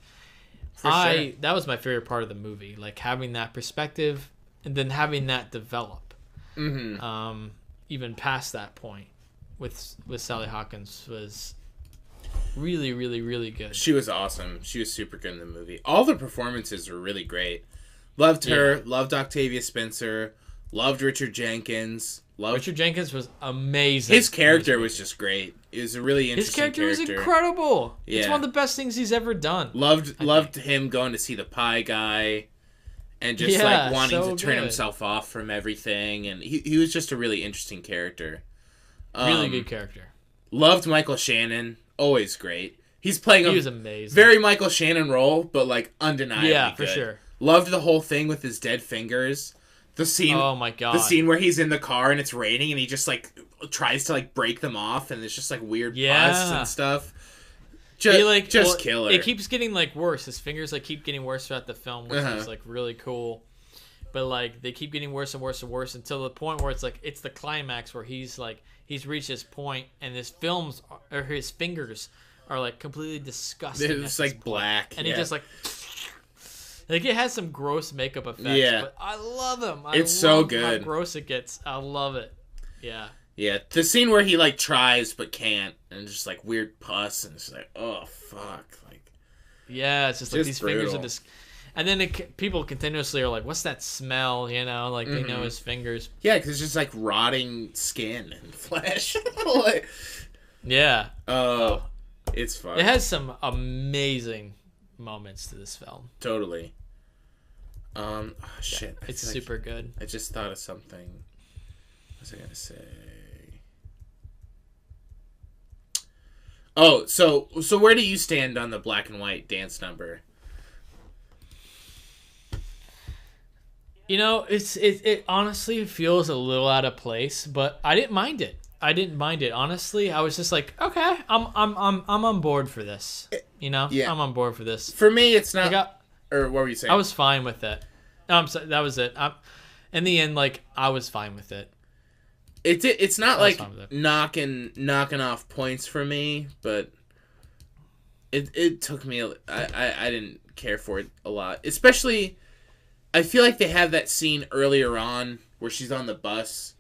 That was my favorite part of the movie, like having that perspective and then having that develop. Even past that point with Sally Hawkins was really, really, really good. She was awesome. She was super good in the movie. All the performances were really great. Loved her. Loved Octavia Spencer. Loved Richard Jenkins. Richard Jenkins was amazing. His character was just great. It was a really interesting character. His character was incredible. Yeah. It's one of the best things he's ever done. Loved him going to see the pie guy and just like wanting to turn himself off from everything. And he was just a really interesting character. Really good character. Loved Michael Shannon. Always great. He was amazing. Very Michael Shannon role, but like undeniably good. For sure. Loved the whole thing with his dead fingers. The scene, oh my god! The scene where he's in the car and it's raining and he just like tries to like break them off and it's just like weird pus and stuff. Just killer. It keeps getting like worse. His fingers like keep getting worse throughout the film, which is like really cool. But like they keep getting worse and worse and worse until the point where it's like it's the climax where he's reached his point and his fingers are like completely disgusting. It's like black, and he just like it has some gross makeup effects, but I love them. It's so good. How gross it gets. I love it. Yeah. Yeah, the scene where he like tries but can't, and just like weird pus, and it's like, oh fuck, like. Yeah, it's just like these brutal. fingers are just, and then people continuously are like, "What's that smell?" You know, like they know his fingers. Yeah, because it's just like rotting skin and flesh. Yeah. Oh, it's fun. It has some amazing moments to this film. Totally. Shit. It's super good. I just thought of something. What was I gonna say? Oh, so where do you stand on the black and white dance number? You know, it honestly feels a little out of place, but I didn't mind it. Honestly. I was just like, okay, I'm on board for this. You know, I'm on board for this. For me, it's not. Or what were you saying? I was fine with it. No, I'm sorry, that was it. In the end, like I was fine with it. It's not like knocking off points for me, but it took me. I didn't care for it a lot, especially. I feel like they have that scene earlier on where she's on the bus,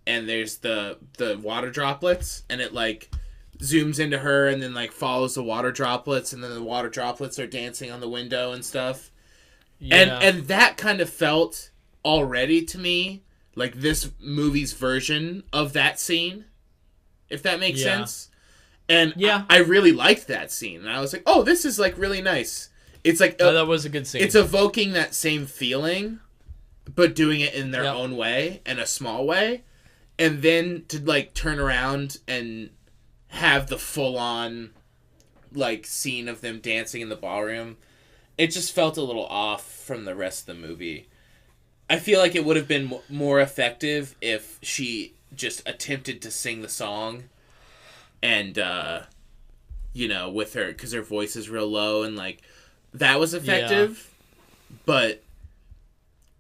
and there's the water droplets, and it like zooms into her, and then like follows the water droplets, and then the water droplets are dancing on the window and stuff. Yeah. And that kind of felt already to me like this movie's version of that scene, if that makes sense. And I really liked that scene, and I was like, oh, this is like really nice. It's like that was a good scene. It's evoking that same feeling, but doing it in their own way, in a small way, and then to like turn around and have the full on like scene of them dancing in the ballroom. It just felt a little off from the rest of the movie. I feel like it would have been more effective if she just attempted to sing the song, and with her, because her voice is real low, and like that was effective, but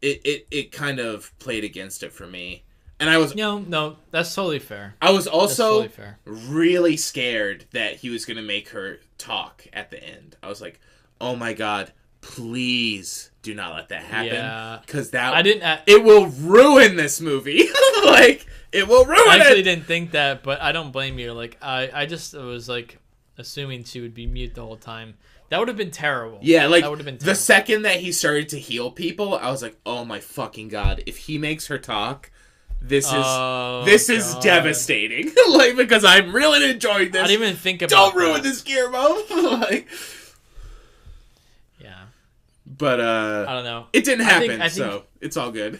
it kind of played against it for me. And I was no, that's totally fair. I was also totally fair. really scared that he was gonna make her talk at the end. I was like, oh my god, please do not let that happen. Yeah, because it will ruin this movie. Like, it will ruin it. I actually didn't think that, but I don't blame you. Like, I just was like assuming she would be mute the whole time. That would have been terrible. Yeah, like, that would have been terrible. The second that he started to heal people, I was like, oh my fucking god, if he makes her talk, this is devastating. Like, because I'm really enjoying this. I didn't even think about Don't ruin this, Guillermo. Like, yeah. But I don't know. It didn't happen, I think so it's all good.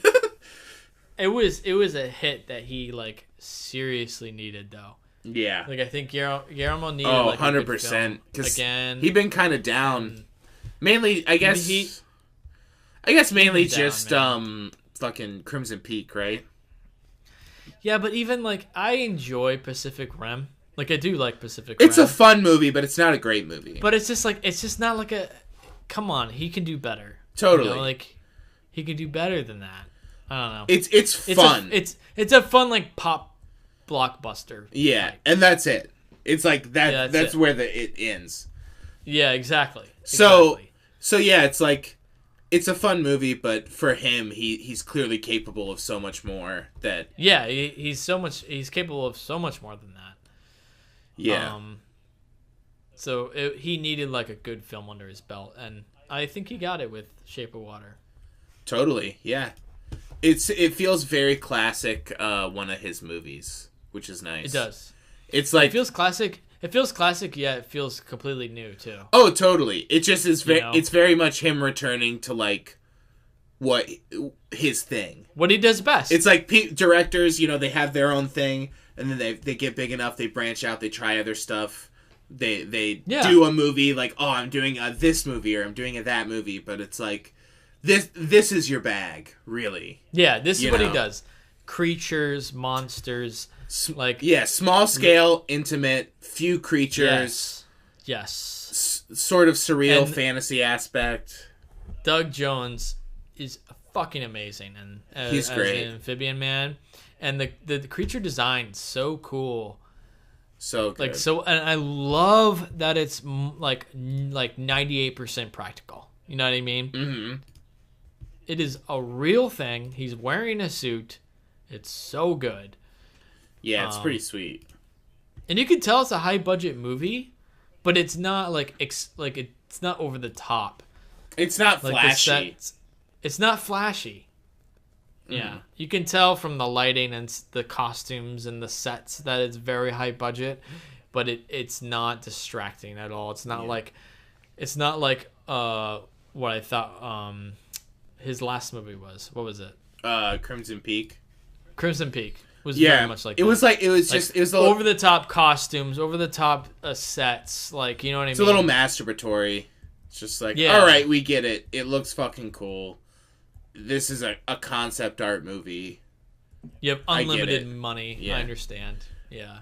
It was a hit that he like seriously needed though. Yeah. Like, I think Guillermo needed 100%. Again. He'd been kind of down. Mainly, I guess mainly just fucking Crimson Peak, right? Yeah, but even like I enjoy Pacific Rim. Like, I do like Pacific Rim. It's a fun movie, but it's not a great movie. But it's just not like a. Come on, he can do better. Totally. You know, like, he can do better than that. I don't know. It's fun. It's a fun like pop blockbuster. Yeah, like. And that's it. It's like that. Yeah, that's where it ends. Yeah, exactly. So yeah, it's like it's a fun movie, but for him, he's clearly capable of so much more. That yeah, he's capable of so much more than that. Yeah. So he needed like a good film under his belt, and I think he got it with Shape of Water. Totally, yeah. It feels very classic, one of his movies, which is nice. It does. It's like it feels classic. It feels classic, yeah. It feels completely new too. Oh, totally. It just is. It's very much him returning to like what his thing. What he does best. It's like directors, they have their own thing, and then they get big enough, they branch out, they try other stuff. They do a movie like, oh, I'm doing this movie or I'm doing that movie, but it's like this is your bag, really. Yeah, this is what he does. Creatures, monsters, like small scale, intimate, few creatures. Yes. Sort of surreal fantasy aspect. Doug Jones is fucking amazing, and he's great. As an amphibian man, and the creature design so cool. So good. And I love that it's like 98% practical. You know what I mean? Mm-hmm. It is a real thing. He's wearing a suit. It's so good. Yeah, it's pretty sweet. And you can tell it's a high budget movie, but it's not it's not over the top. It's not flashy. It's not flashy. Yeah, you can tell from the lighting and the costumes and the sets that it's very high budget, but it's not distracting at all. It's not like what I thought his last movie was. What was it? Crimson Peak. Crimson Peak was very much like it that. It was over the top costumes, over the top sets. Like, you know what I mean? It's a little masturbatory. It's just like, all right, we get it. It looks fucking cool. This is a concept art movie. You have unlimited money. Yeah. I understand. Yeah.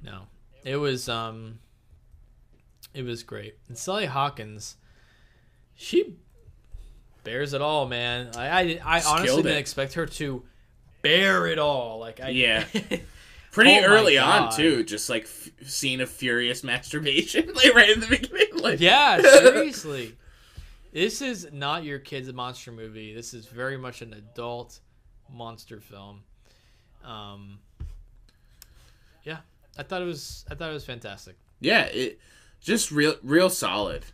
No. It was great. And Sally Hawkins, she bears it all, man. I honestly didn't expect her to bear it all. Pretty early on too, just like scene of furious masturbation, like right in the beginning. Like, yeah, seriously. This is not your kid's monster movie. This is very much an adult monster film. Yeah, I thought it was fantastic. Yeah, it just real solid.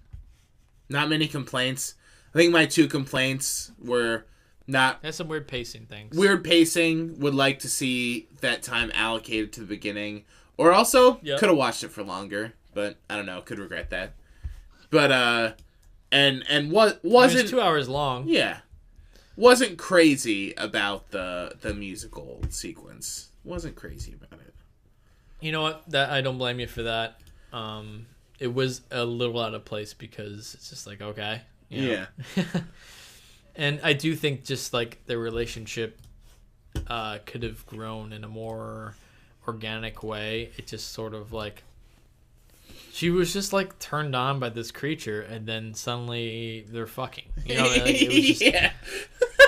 Not many complaints. I think my two complaints were not. There's some weird pacing things. Weird pacing. Would like to see that time allocated to the beginning, or also could have watched it for longer. But I don't know. Could regret that. But And wasn't it was 2 hours long. Yeah, wasn't crazy about the musical sequence. Wasn't crazy about it. You know what? That I don't blame you for that. It was a little out of place because it's just like, okay, yeah. And I do think just like the relationship could have grown in a more organic way. It just sort of like. She was just like turned on by this creature, and then suddenly they're fucking. You know, like, it was just,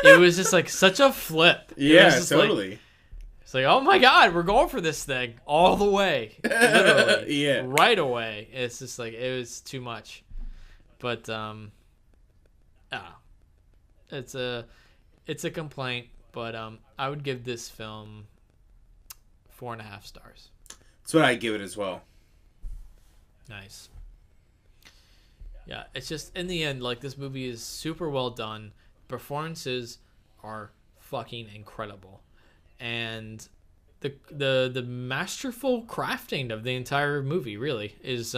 It was just like such a flip. Yeah, totally. It's like, oh my god, we're going for this thing all the way, literally, yeah, right away. It's just like it was too much, but it's a complaint. But I would give this film 4.5 stars. That's what I give it as well. Nice. Yeah, it's just in the end, like this movie is super well done. Performances are fucking incredible. And the masterful crafting of the entire movie really is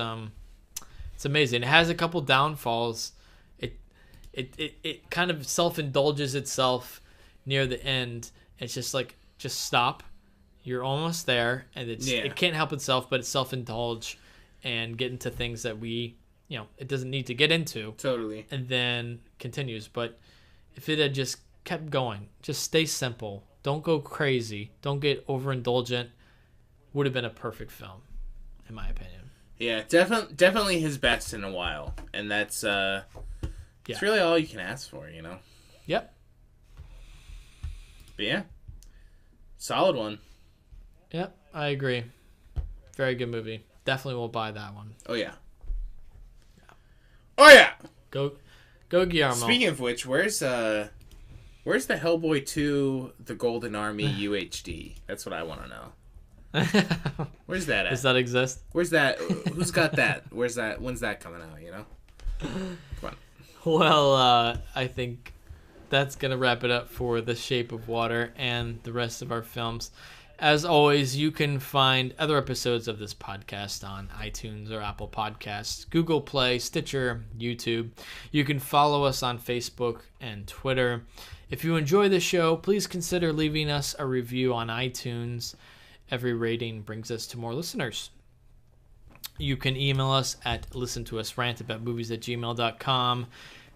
it's amazing. It has a couple downfalls. It kind of self-indulges itself near the end. It's just like, just stop. You're almost there, and it can't help itself but self-indulge and get into things that it doesn't need to get into. Totally. And then continues. But if it had just kept going, just stay simple. Don't go crazy. Don't get overindulgent. Would have been a perfect film, in my opinion. Yeah, definitely his best in a while, and that's it's really all you can ask for, you know. Yep. But yeah, solid one. Yep, I agree. Very good movie. Definitely will buy that one. Oh yeah. Oh yeah. Go Guillermo. Speaking of which, where's the Hellboy 2 The Golden Army UHD? That's what I want to know. Where's that at? Does that exist? Where's that? Who's got that? Where's that? When's that coming out, you know? Come on. Well, I think that's going to wrap it up for The Shape of Water and the rest of our films. As always, you can find other episodes of this podcast on iTunes or Apple Podcasts, Google Play, Stitcher, YouTube. You can follow us on Facebook and Twitter. If you enjoy the show, please consider leaving us a review on iTunes. Every rating brings us to more listeners. You can email us at listentousrant@movies@gmail.com.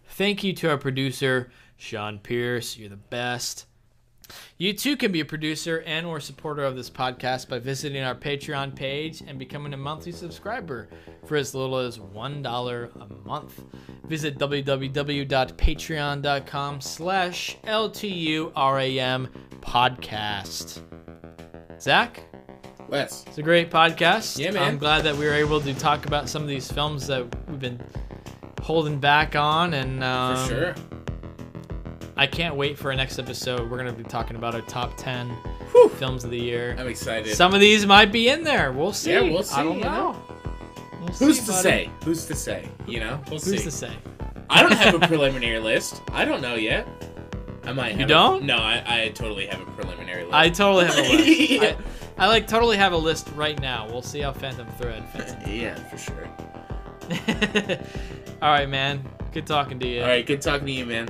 Thank you to our producer, Sean Pierce. You're the best. You too can be a producer and or supporter of this podcast by visiting our Patreon page and becoming a monthly subscriber for as little as $1 a month. Visit www.patreon.com/LTURAM podcast. Zach? Wes. It's a great podcast. Yeah, man. I'm glad that we were able to talk about some of these films that we've been holding back on. And for sure. I can't wait for our next episode. We're going to be talking about our top 10 films of the year. I'm excited. Some of these might be in there. We'll see. Yeah, we'll see. I don't know. We'll Who's see, to say? Who's to say? You know? We'll see. Who's to say? I don't have a preliminary list. I don't know yet. I might have. You don't? No, I totally have a preliminary list. I totally have a list. Yeah. I totally have a list right now. We'll see how Phantom Thread fits in. Yeah, for sure. All right, man. Good talking to you. All right, good talking to you, man.